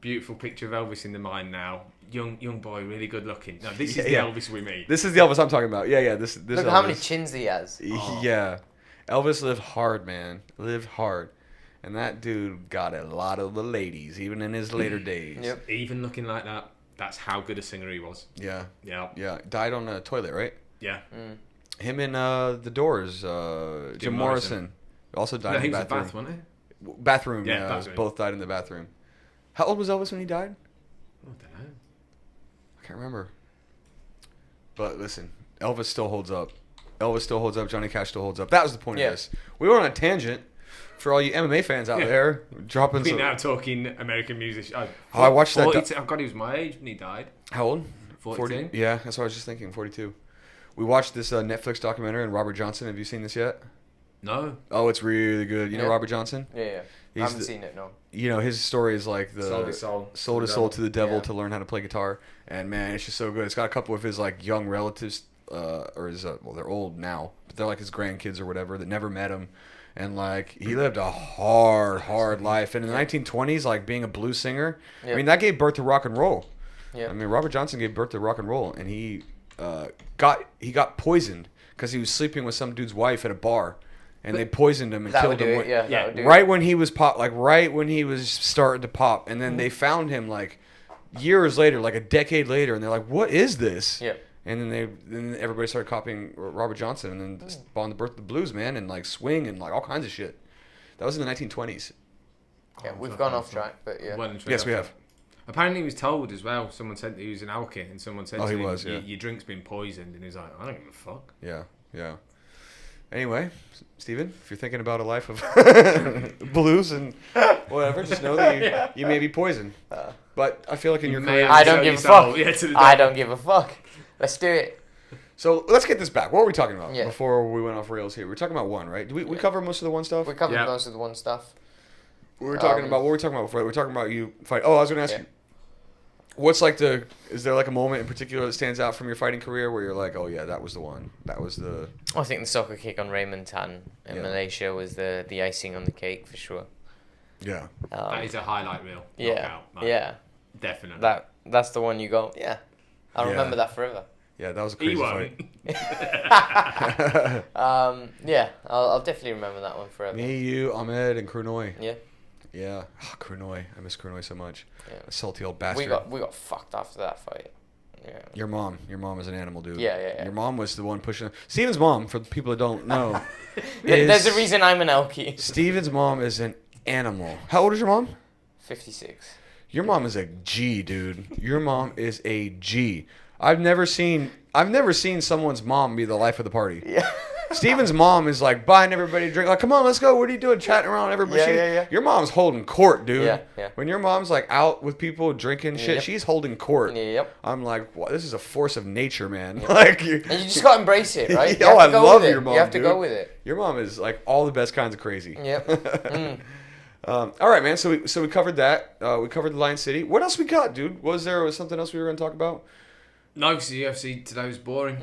beautiful picture of Elvis in the mind now. Young boy, really good looking. No, this is the Elvis we meet. This is the Elvis I'm talking about. Yeah. This Look Elvis. at how many chins he has. Yeah. Elvis lived hard, man. Lived hard. And that dude got a lot of the ladies, even in his later days. Yep. Even looking like that, that's how good a singer he was. Yeah. Yeah. Yeah. Died on a toilet, right? Yeah. Him and The Doors, Jim Morrison. Also died in the bathroom. He was a bath, wasn't he? Bathroom, Yeah, yeah. bathroom. Both died in the bathroom. How old was Elvis when he died? I don't know. I can't remember. But listen, Elvis still holds up. Elvis still holds up. Johnny Cash still holds up. That was the point of this. We went on a tangent for all you MMA fans out there. Dropping We're some... now talking American music. I watched that... God, he was my age when he died. How old? 42. Yeah, that's what I was just thinking. 42. We watched this Netflix documentary on Robert Johnson. Have you seen this yet? No. Oh, it's really good. You know Robert Johnson? Yeah. I haven't seen it, no. His story is like the sold his soul to the devil to learn how to play guitar, and man, it's just so good. It's got a couple of his like young relatives, or his they're old now, but they're like his grandkids or whatever that never met him, and like he lived a hard life. And in the 1920s, like being a blues singer, I mean that gave birth to rock and roll. Yeah. I mean Robert Johnson gave birth to rock and roll, and he got poisoned because he was sleeping with some dude's wife at a bar. And they poisoned him and killed him. Right when he was right when he was starting to pop, and then they found him like years later, like a decade later, and they're like, "What is this?" Yeah. And then everybody started copying Robert Johnson, and then spawned the birth of the blues, man, and like swing and like all kinds of shit. That was in the 1920s. Yeah, we've gone off track, but yeah. Yes, we have. Apparently, he was told as well. Someone said that he was an Aoki, and someone said to him, your drink's been poisoned, and he's like, "I don't give a fuck." Yeah. Anyway, Stephen, if you're thinking about a life of blues and whatever, just know that you may be poisoned. But I feel like in your career... I don't give a fuck. I don't give a fuck. Let's do it. So let's get this back. What were we talking about before we went off rails here? We were talking about one, right? Did we cover most of the one stuff? We covered most of the one stuff. We were talking about... What were we talking about before? We were talking about you fight... Oh, I was going to ask you... What's like is there like a moment in particular that stands out from your fighting career where you're like, oh yeah, that was the one. That was the... I think the soccer kick on Raymond Tan in Malaysia was the icing on the cake for sure. Yeah. That is a highlight reel. Yeah. Knockout, yeah. Definitely. That's the one you go, I'll remember that forever. Yeah, that was a crazy fight. I'll definitely remember that one forever. Me, you, Ahmed, and Krunoy. Yeah. Yeah. Oh, Krunoy. I miss Krunoy so much. Yeah. A salty old bastard. We got fucked after that fight. Yeah. Your mom is an animal, dude. Yeah. Your mom was the one pushing... Steven's mom, for the people that don't know... There's a reason I'm an Aoki. Steven's mom is an animal. How old is your mom? 56. Your mom is a G, dude. Your mom is a G. I've never seen someone's mom be the life of the party. Yeah. Steven's mom is like buying everybody a drink. Like, come on, let's go. What are you doing? Chatting around everybody. Yeah. Your mom's holding court, dude. Yeah. When your mom's like out with people drinking shit, she's holding court. Yep. I'm like, wow, this is a force of nature, man. Yep. Like, and you just got to embrace it, right? I love your mom. You have to go with it. Your mom is like all the best kinds of crazy. Yep. All right, man. So we covered that. We covered the Lion City. What else we got, dude? Was something else we were going to talk about? No, because the UFC today was boring.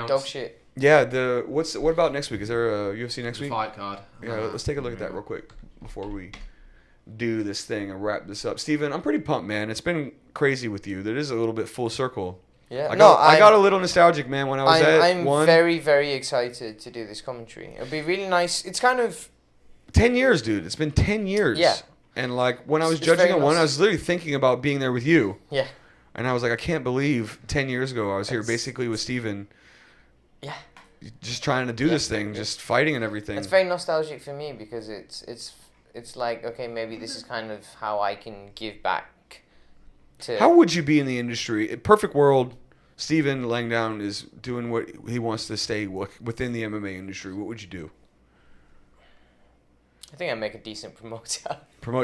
Dog shit. Yeah, what about next week? Is there a UFC next week? Fight card. Yeah, let's take a look at that real quick before we do this thing and wrap this up. Steven, I'm pretty pumped, man. It's been crazy with you. That is a little bit full circle. Yeah. I got a little nostalgic, man, when I was I'm very, very excited to do this commentary. It'll be really nice. It's kind of 10 years, dude. It's been 10 years. Yeah. And like when I was judging on one, I was literally thinking about being there with you. Yeah. And I was like, I can't believe 10 years ago I was here basically with Steven. Yeah. Just trying to do this thing, just fighting and everything. It's very nostalgic for me because it's like, okay, maybe this is kind of how I can give back to... How would you be in the industry? In perfect world, Stephen Langdown is doing what he wants to stay within the MMA industry. What would you do? I think I'd make a decent promoter.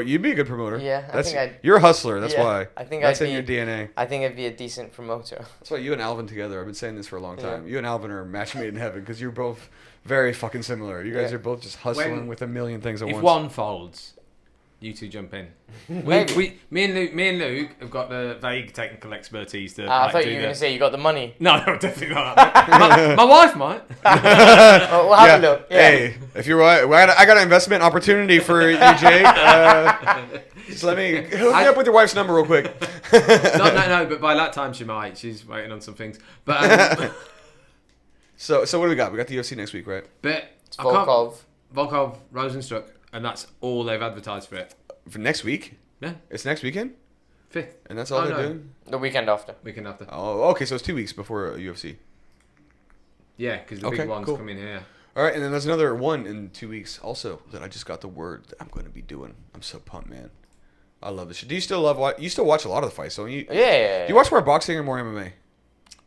You'd be a good promoter. Yeah, you're a hustler. That's yeah, why. I think that's I'd in be, your DNA. I think I'd be a decent promoter. That's why you and Alvin together. I've been saying this for a long time. Yeah. You and Alvin are a match made in heaven because you're both very fucking similar. You guys are both just hustling with a million things at once. If one folds, you two jump in. Me and Luke have got the vague technical expertise to. I thought you were going to say you got the money. No, definitely not. my wife might. We'll have a look. Yeah. Hey, if you're right, I got an investment opportunity for you, Jake. Just let me hook me up with your wife's number real quick. No. But by that time she might. She's waiting on some things. But so what do we got? We got the UFC next week, right? But It's Volkov. Rosenstruck, and that's all they've advertised for it. For next week? Yeah. It's next weekend? 5th. And that's all they're no. doing? The weekend after. Weekend after. Oh, okay. So it's 2 weeks before UFC. Yeah, because the big ones come in here. All right, and then there's another one in 2 weeks also that I just got the word that I'm going to be doing. I'm so pumped, man. I love this shit. Do you still you still watch a lot of the fights, don't you? Yeah. Do you watch more boxing or more MMA?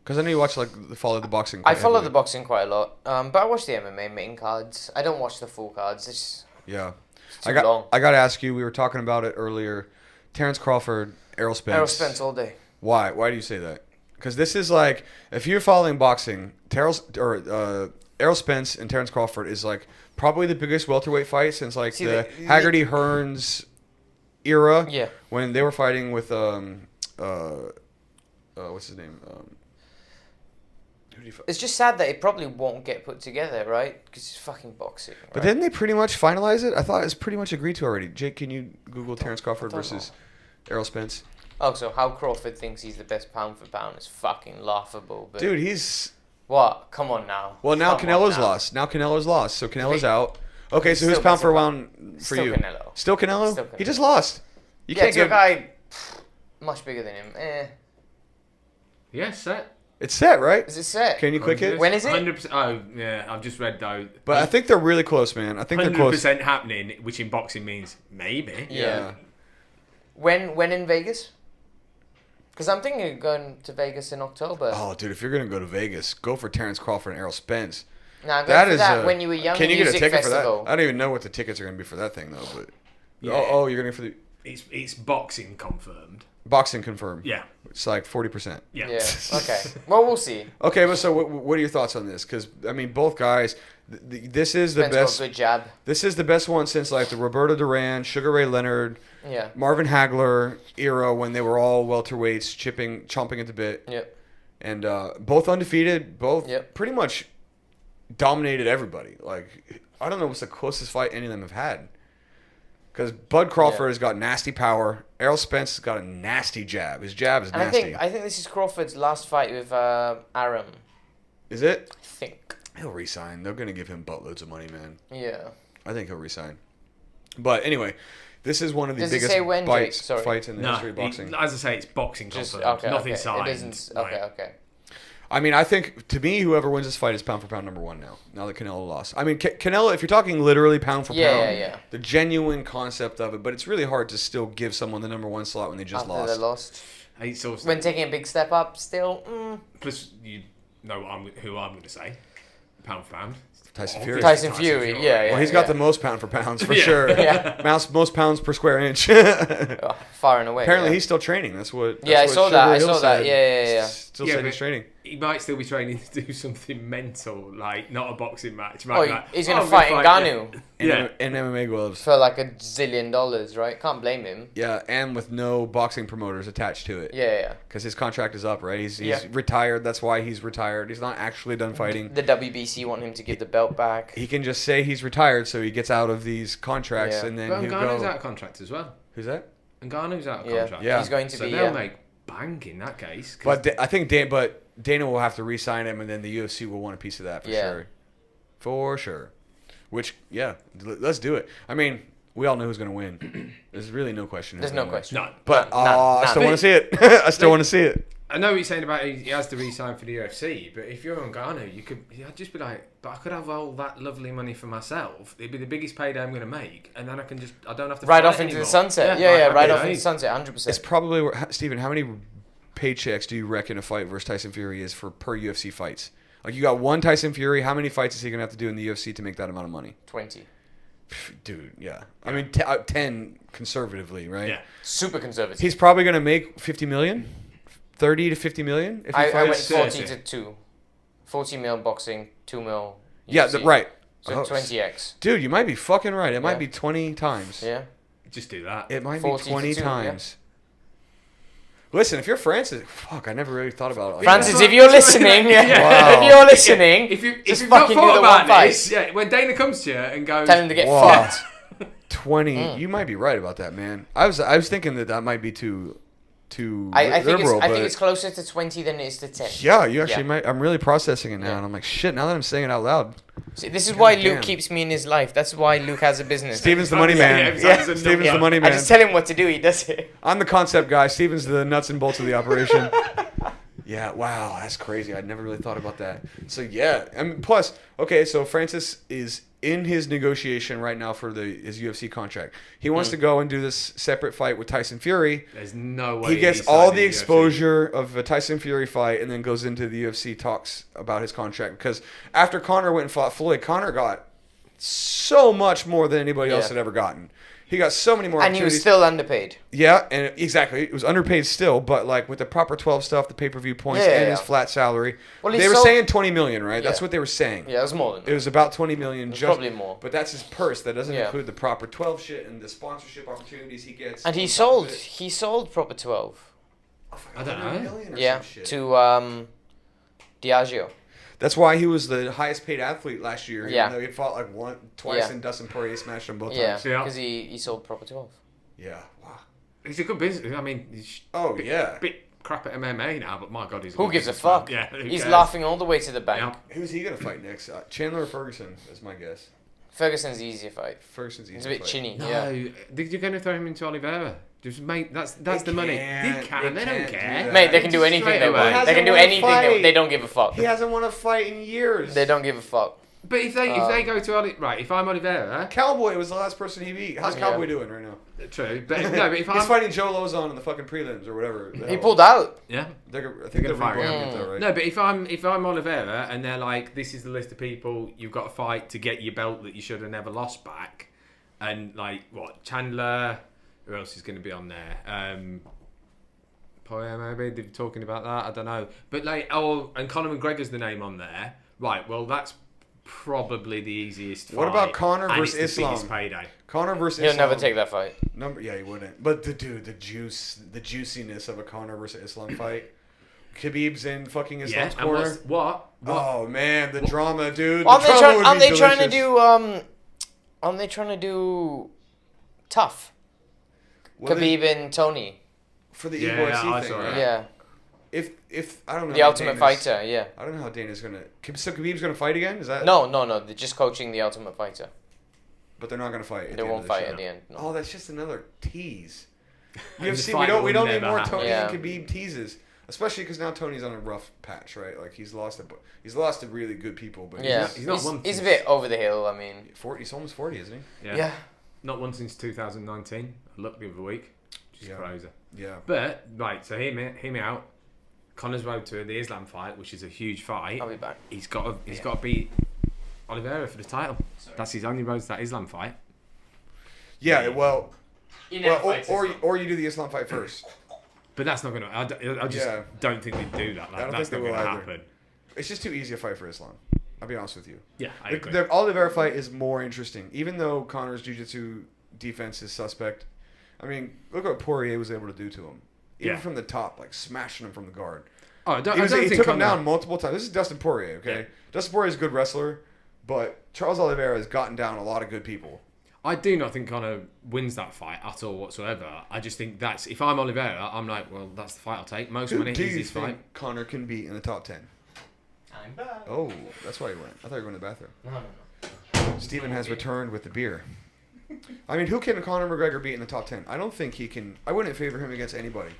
Because I know you watch follow the boxing. I follow the boxing quite a lot, but I watch the MMA main cards. I don't watch the full cards. It's too long. I got to ask you. We were talking about it earlier. Terence Crawford, Errol Spence. Errol Spence all day. Why? Why do you say that? Because this is like, if you're following boxing, Errol Spence and Terence Crawford is like probably the biggest welterweight fight since like Haggerty Hearns era. Yeah. When they were fighting with what's his name? It's just sad that it probably won't get put together, right? Because it's fucking boxing. Right? But didn't they pretty much finalize it? I thought it was pretty much agreed to already. Jake, can you Google Terence Crawford versus Errol Spence? Oh, so how Crawford thinks he's the best pound for pound is fucking laughable. But dude, he's... What? Come on now. Well, now Canelo's lost. Now Canelo's lost, so Canelo's out. Okay, so who's pound for pound for you? Canelo. Still Canelo? Still Canelo. He just lost. You can't give a guy much bigger than him. Yeah, set. It's set, right? Is it set? Can you click it? When is it? 100%. Oh, yeah, I've just read though. But I think they're really close, man. I think they're close. 100% happening, which in boxing means maybe. Yeah. When in Vegas? Because I'm thinking of going to Vegas in October. Oh, dude, if you're gonna go to Vegas, go for Terence Crawford and Errol Spence. Nah, go for that when you were young. Can you get a ticket festival. for that? I don't even know what the tickets are gonna be for that thing though. But yeah. You're gonna for the. It's boxing confirmed. Boxing confirmed. Yeah. It's like 40%. Yeah. Okay. Well, we'll see. Okay, but so what are your thoughts on this? Because I mean, both guys. This is the best. Got a good jab. This is the best one since like the Roberto Duran, Sugar Ray Leonard, yeah, Marvin Hagler era when they were all welterweights, chomping at the bit. Yep. And both undefeated, both pretty much dominated everybody. Like I don't know what's the closest fight any of them have had. Because Bud Crawford has got nasty power. Errol Spence has got a nasty jab. His jab is nasty. I think this is Crawford's last fight with Aram. Is it? I think. He'll resign. They're going to give him buttloads of money, man. Yeah. I think he'll resign. But anyway, this is one of the Does biggest it say when, fights in the history of boxing. As I say, it's boxing confirmed. Okay, Nothing signed. It isn't. Okay. I mean, I think, to me, whoever wins this fight is pound for pound number one now that Canelo lost. I mean, Canelo, if you're talking literally pound for pound, the genuine concept of it, but it's really hard to still give someone the number one slot when they just After lost. They lost. When taking a big step up, still. Plus, you know who I'm going to say. Pound for pound. Tyson Fury. Tyson Fury, yeah. Well, he's got the most pound for pounds, for sure. Yeah. Most pounds per square inch. Far and away. Apparently, he's still training. That's what I saw that. Yeah. Still said he's training. He might still be training to do something mental, like not a boxing match. He's going to fight Ngannou. In MMA gloves. For like $1 zillion, right? Can't blame him. Yeah, and with no boxing promoters attached to it. Yeah. Because his contract is up, right? He's retired. That's why he's retired. He's not actually done fighting. The WBC want him to give the belt back. He can just say he's retired so he gets out of these contracts and then he'll go. Ngannou's out of contract as well. Who's that? Ngannou's out of contract. Yeah. He's going to so be. They'll make bank in that case. But I think Dana will have to re-sign him, and then the UFC will want a piece of that for sure. For sure. Which, let's do it. I mean, we all know who's going to win. There's really no question. There's no question. No. But I still want to see it. I still want to see it. I know what you're saying about he has to re-sign for the UFC, but if you're Ngannou, I'd just be like, but I could have all that lovely money for myself. It'd be the biggest payday I'm going to make, and then I don't have to ride fight off into anymore. the sunset. Ride off into the sunset, 100%. It's probably, Stephen, how many paychecks do you reckon a fight versus Tyson Fury is per UFC fights? Like, you got one Tyson Fury, how many fights is he going to have to do in the UFC to make that amount of money? 20. Dude, yeah. I mean, 10 conservatively, right? Yeah. Super conservative. He's probably going to make 50 million, 30 to 50 million if he I went fights. 40 to 2. 40 mil boxing, 2 mil Yeah, UFC. right. So 20x. Dude, you might be fucking right. It might Yeah. be 20 times. Yeah. Just do that. It might be 40 to 20 2, times. Listen, if you're Francis, fuck, I never really thought about it like Francis, that. if you're listening, Wow. if you're listening, If you've just not fucking do thought the about one fight. this, yeah, when Dana comes to you and goes, Tell him to get Wow. fucked. 20. You might be right about that, man. I was thinking that might be too I think liberal, I think but- it's closer to 20 than it is to 10. Yeah, you actually Yeah. might. I'm really processing it now, Yeah. and I'm like, shit. Now that I'm saying it out loud, See, this is why damn. Luke keeps me in his life. That's why Luke has a business. Steven's the money man. Yeah, Steven's Yeah. the money I man. just tell him what to do. He does it. I'm the concept guy. Steven's the nuts and bolts of the operation. Yeah, wow, that's crazy. I'd never really thought about that. So yeah, and plus, okay, so Francis is in his negotiation right now for his UFC contract. He wants to go and do this separate fight with Tyson Fury. there's no way He gets he's all signing the UFC. exposure of a Tyson Fury fight and then goes into the UFC talks about his contract. Because after Conor went and fought Floyd, Conor got so much more than anybody else Yeah. had ever gotten. He got so many more And he was opportunities. still underpaid. Yeah, and exactly. It was underpaid still, but like with the proper 12 stuff, the pay-per-view points, Yeah, and yeah, his yeah. flat salary. Well, They he's were so- saying 20 million, right? That's Yeah. what they were saying. Yeah, it was more than It that. was about 20 million. It was Just, probably more. But that's his purse. That doesn't Yeah. include the proper 12 shit and the sponsorship opportunities he gets. And he on top sold. of it. He sold proper 12. I don't know. 100 million or Yeah, some shit. to Diageo. That's why he was the highest paid athlete last year. Yeah. Even though he fought like twice, Yeah. and Dustin Poirier smashed him both Yeah, times. Yeah. because he sold proper 12. Yeah. Wow. He's a good business. I mean, he's Oh bit, yeah. bit crap at MMA now, but my God, he's Who good gives a businessman. fuck? Yeah, who He's cares? laughing all the way to the bank. Yeah. Who's he gonna fight next? Chandler or Ferguson? Is my guess. Ferguson's the easier fight. Ferguson's easy. It's a bit fight. chinny. No, Yeah. you're going to throw him into Oliveira. Just mate, that's They the money. can't. They can. They They don't can't do care. that. Mate, they can do Just anything straight they away. want. They Hasn't can do won a anything. fight. They don't give a fuck. He hasn't won a fight in years. They don't give a fuck. But if they go to right, if I'm Oliveira, Cowboy was the last person he beat. How's Yeah. Cowboy doing right now? true. But no, but if He's I'm fighting Joe Lozon in the fucking prelims or whatever. the He hell. pulled out. yeah. I think They're they're gonna fight rebooking him. it though, right? No, but if I'm Oliveira and they're like, this is the list of people you've got to fight to get your belt that you should have never lost back, and like what Chandler, who else is going to be on there? Poirier maybe they're talking about that. I don't know, but like and Conor McGregor's the name on there, right? Well, that's probably the easiest fight. What about Conor and versus it's the biggest Islam? payday. Conor versus He'll Islam. never take that fight. Yeah, he wouldn't. But the juiciness of a Conor versus Islam fight. Khabib's in fucking Yeah, Islam's and corner. what? Oh man, the drama, dude. Aren't the they, drama would aren't be they trying to delicious. do Aren't they trying to do tough? Well, they- Khabib and Tony. for the Yeah, EBOC I thing, saw right? that. Yeah. If I don't know. The how Ultimate Dana's- Fighter. Yeah. I don't know how Dana's gonna. So Khabib's gonna fight again? Is that? No. They're just coaching the Ultimate Fighter. But they're not gonna fight. At They the end won't of the fight show. at the end. No. Oh, that's just another tease. And UFC, the we fight don't will need never more happen. Tony Yeah. and Khabib teases, especially because now Tony's on a rough patch, right? Like he's lost to really good people, but Yeah. He's not one He's a since- bit over the hill. I mean. he's almost 40, isn't he? Yeah. Yeah. Not one since 2019. I looked the other week. Just Yeah. crazy. Yeah. But right, so hear me out. Connor's road to the Islam fight, which is a huge fight. I'll be back. He's got to beat Oliveira for the title. That's his only road to that Islam fight. Yeah. Well, Well, or you do the Islam fight first. But that's not gonna. I just Yeah. don't think they'd do that. I don't That's think not they will gonna either. happen. It's just too easy a fight for Islam. I'll be honest with you. Yeah, I The, agree. the Oliveira fight is more interesting, even though Connor's jiu-jitsu defense is suspect. I mean, look what Poirier was able to do to him, even Yeah. from the top, like smashing him from the guard. Oh, I don't He think took him Conor- down multiple times. This is Dustin Poirier, okay? Yeah. Dustin Poirier is a good wrestler, but Charles Oliveira has gotten down a lot of good people. I do not think Conor wins that fight at all whatsoever. I just think that's if I'm Oliveira, I'm like, well, that's the fight I'll take. Most Who money, do you easiest think fight. Conor can beat in the top 10? I'm back. Oh, that's why he went. I thought you were going to the bathroom. No. Stephen has returned with the beer. I mean, who can Conor McGregor beat in the top 10? I don't think he can. I wouldn't favor him against anybody.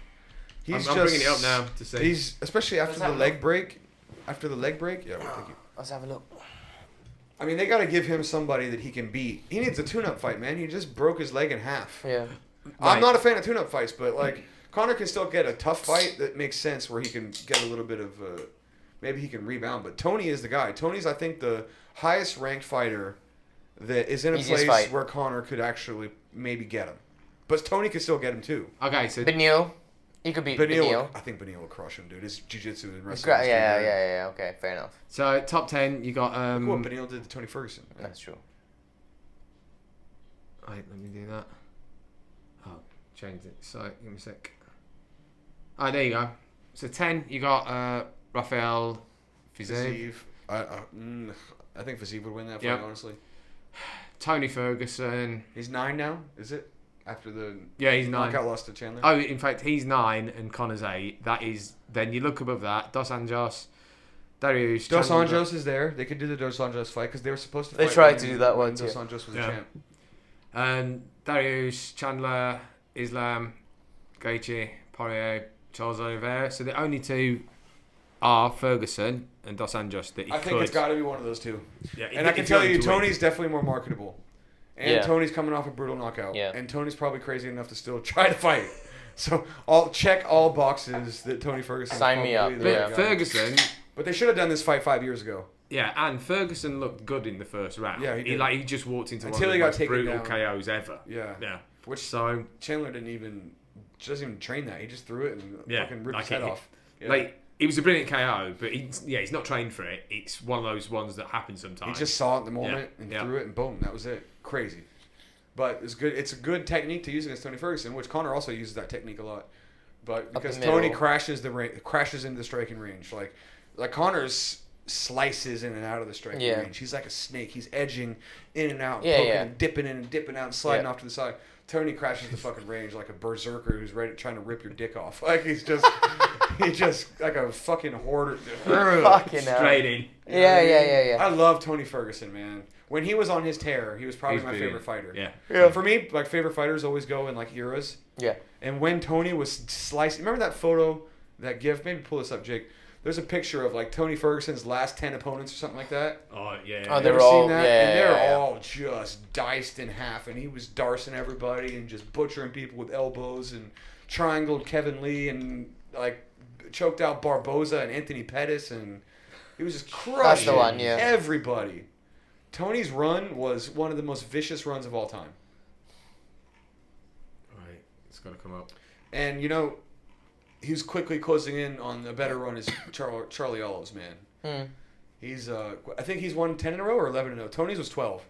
I'm bringing it up now to see. He's especially after Let's the have a leg look. break. After the leg break, yeah, thank you. Let's have a look. I mean, they got to give him somebody that he can beat. He needs a tune-up fight, man. He just broke his leg in half. Yeah. I'm not a fan of tune-up fights, but like Conor can still get a tough fight that makes sense where he can get a little bit of maybe he can rebound. But Tony is the guy. Tony's, I think, the highest ranked fighter that is in a Easiest place fight. where Conor could actually maybe get him. But Tony could still get him too. Okay, so Benio. He could beat Benio. I think Benio will crush him, dude. His jiu-jitsu and He's wrestling. great. Yeah. Okay, fair enough. so top 10, you got Look what Benio did to Tony Ferguson. That's true. Wait, let me do that. Oh, changed it. So give me a sec. Oh, there you go. So 10, you got Rafael Fiziev. I think Fiziev would win that fight, Yep. honestly. Tony Ferguson. He's 9 now, is it? After the Yeah, he's 9. knockout loss to Chandler. Oh, in fact, he's 9 and Connor's 8. That is. Then you look above that. Dos Anjos, Darius. Dos Chandler- Anjos is there. They could do the Dos Anjos fight because they were supposed to They fight tried when- to do that when one, Dos too. Anjos was Yeah. a champ. Darius, Chandler, Islam, Gaethje, Poirier, Charles Oliveira. So the only 2 are Ferguson and Dos Anjos that he I could. think it's got to be one of those 2. Yeah, And I can if tell you're you, to win. Tony's definitely more marketable. And Yeah. Tony's coming off a brutal knockout. Yeah. And Tony's probably crazy enough to still try to fight. So check all boxes that Tony Ferguson. Sign me up, But Yeah. Ferguson, But they should have done this fight 5 years ago. yeah, and Ferguson looked good in the first round. Yeah, he did. He just walked into Until one of he the got most taken brutal down. KOs ever. Yeah. Yeah. Which So Chandler doesn't even train that. He just threw it and Yeah, fucking ripped like his head it- off. Yeah. like it was a brilliant KO, but he's not trained for it. It's one of those ones that happens he sometimes. just saw it in the moment Yeah. and Yeah. threw it and boom, that was it. Crazy. But it's good. It's a good technique to use against Tony Ferguson, which Conor also uses that technique a lot. But because the Tony middle. crashes into the striking range, like Conor's slices in and out of the striking Yeah. range. He's like a snake. He's edging in and out, Yeah, poking yeah. and dipping in and dipping out, and sliding Yeah. off to the side. Tony crashes the fucking range like a berserker who's ready trying to rip your dick off. Like he's just like a fucking hoarder. Fucking hell. straight in. Yeah. I love Tony Ferguson, man. When he was on his tear, he was probably He's my brilliant. favorite fighter. Yeah. Yeah. For me, like favorite fighters always go in like eras. Yeah. And when Tony was slicing, remember that photo, that gif? Maybe pull this up, Jake. There's a picture of like Tony Ferguson's last 10 opponents or something like that. Oh yeah. Oh, You they're ever all- seen that? yeah, and they're yeah. all just diced in half, and he was darcing everybody and just butchering people with elbows and triangled Kevin Lee and like choked out Barboza and Anthony Pettis, and he was just crushing one, yeah. everybody. Tony's run was one of the most vicious runs of all time. Right. It's got to come up. And you know, he was quickly closing in on a better run as Charlie Olives, man. He's I think he's won 10 in a row or 11 in a row. Tony's was 12.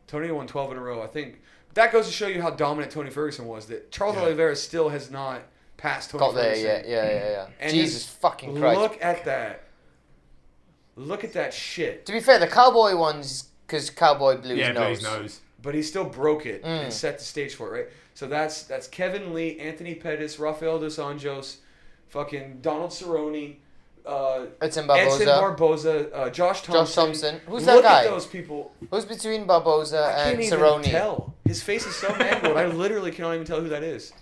Tony won 12 in a row. I think that goes to show you how dominant Tony Ferguson was. That Charles Oliveira still has not passed Tony Got there, Ferguson. yeah. And Jesus just fucking Christ. Look at that. Look at that shit. To be fair, the Cowboy one's because Cowboy blew Yeah, his blew nose. his nose. But he still broke it and set the stage for it, right? So that's Kevin Lee, Anthony Pettis, Rafael dos Anjos, fucking Donald Cerrone, Edson Edson Barboza. Barboza, Josh Thompson. Who's that Look guy? at those people. Who's between Barboza I and can't even Cerrone? tell. His face is so mangled. I literally cannot even tell who that is.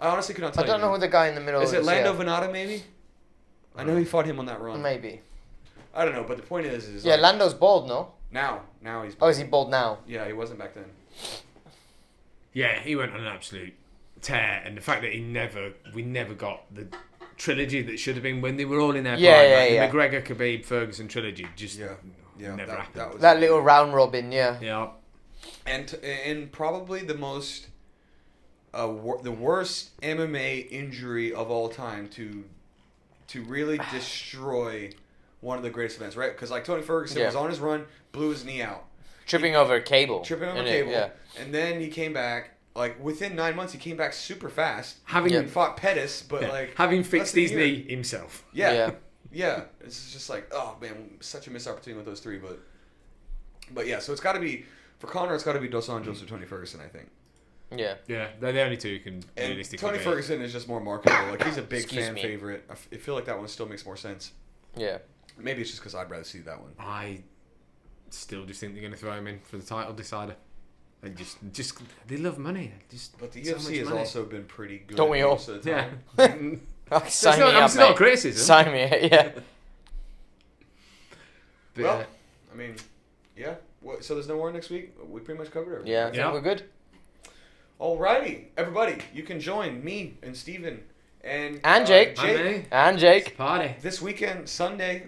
I honestly cannot tell I don't know who the guy in the middle is. Is it Lando yeah. Venata, maybe? I know he fought him on that run. Maybe. I don't know, but the point is Yeah, like, Lando's bald, no? now he's. Oh, is he bald now? Yeah, he wasn't back then. Yeah, he went on an absolute tear, and the fact that we never got the trilogy that should have been when they were all in their Yeah, prime. yeah, like yeah. the McGregor, Khabib, Ferguson trilogy just Yeah, never happened. That was That little round robin, yeah. Yeah. and probably the most the worst MMA injury of all time to really destroy one of the greatest events, right? Because like Tony Ferguson Yeah. was on his run, blew his knee out, Tripping over a cable. tripping over innit? cable, Yeah. and then he came back. Like within 9 months, he came back super fast. Having And fought Pettis, but like having less fixed than a his year. knee himself. Yeah. It's just like, oh man, such a missed opportunity with those three. But yeah, so it's got to be for Conor. It's got to be Dos Anjos or Tony Ferguson, I think. Yeah. Yeah, they're the only two who can And realistically Tony do it. Ferguson is just more marketable. Like he's a big Excuse fan me. favorite. I feel like that one still makes more sense. Yeah. Maybe it's just because I'd rather see that one. I still just think they're going to throw him in for the title decider. They just they love money. Just But the so UFC much has money. also been pretty good. Don't we all? most of the Yeah. time. Sign me up, It's not a mate. criticism. Sign me, yeah. But, Well, I mean, yeah. So there's no more next week. We pretty much covered everything. Yeah, I think Yeah. we're good. Alrighty, everybody, you can join me and Stephen And Jake. Jake. And Jake. Party. This weekend, Sunday,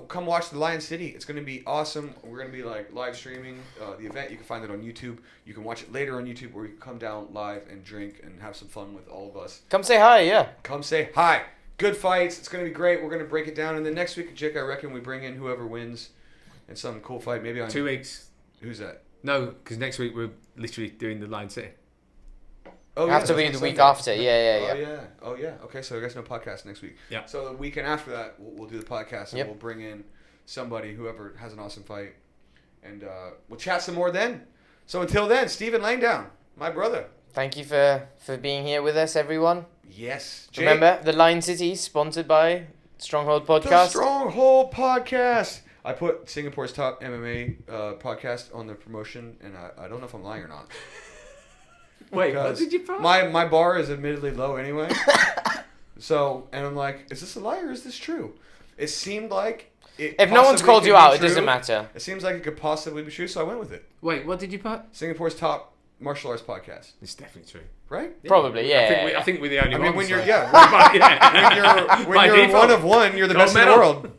come watch the Lion City. It's going to be awesome. We're going to be like live streaming the event. You can find it on YouTube. You can watch it later on YouTube, or you can come down live and drink and have some fun with all of us. Come say hi, yeah. Come say hi. Good fights. It's going to be great. We're going to break it down. And then next week, Jake, I reckon we bring in whoever wins in some cool fight. Maybe on 2 weeks. Who's that? No, because next week we're literally doing the Lion City. Oh, Have to be the week after. Yeah. Oh yeah. Okay, so I guess no podcast next week. Yeah. So the weekend after that, we'll do the podcast and Yep. we'll bring in somebody, whoever has an awesome fight, and we'll chat some more then. So until then, Stephen Langdown, my brother. Thank you for being here with us, everyone. Yes. Jake, Remember, the Lion City, sponsored by Stronghold the Podcast. Stronghold Podcast. I put Singapore's top MMA podcast on the promotion, and I don't know if I'm lying or not. Wait, what Because did you put? My bar is admittedly low anyway. So, and I'm like, is this a lie or is this true? It seemed like it. If no one's possibly called could you be out, it true. doesn't matter. It seems like it could possibly be true, so I went with it. Wait, what did you put? Singapore's top martial arts podcast, It's definitely true. right? Probably, yeah. I think we're the only I ones. mean, when you're so- yeah, when By you're default. one of one, you're the Gold best in the medal. world.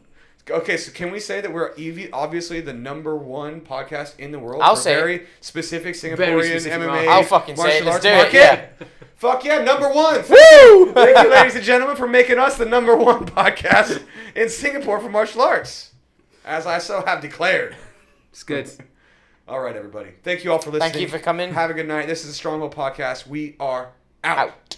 Okay, so can we say that we're obviously the number one podcast in the world I'll for say it. very specific Singaporean Very specific MMA market. I'll fucking say it. martial Let's arts do it. market? Yeah. Fuck yeah, number one. Woo! Thank you, ladies and gentlemen, for making us the number one podcast in Singapore for martial arts, as I so have declared. It's good. All right, everybody. Thank you all for listening. Thank you for coming. Have a good night. This is the Stronghold Podcast. We are out.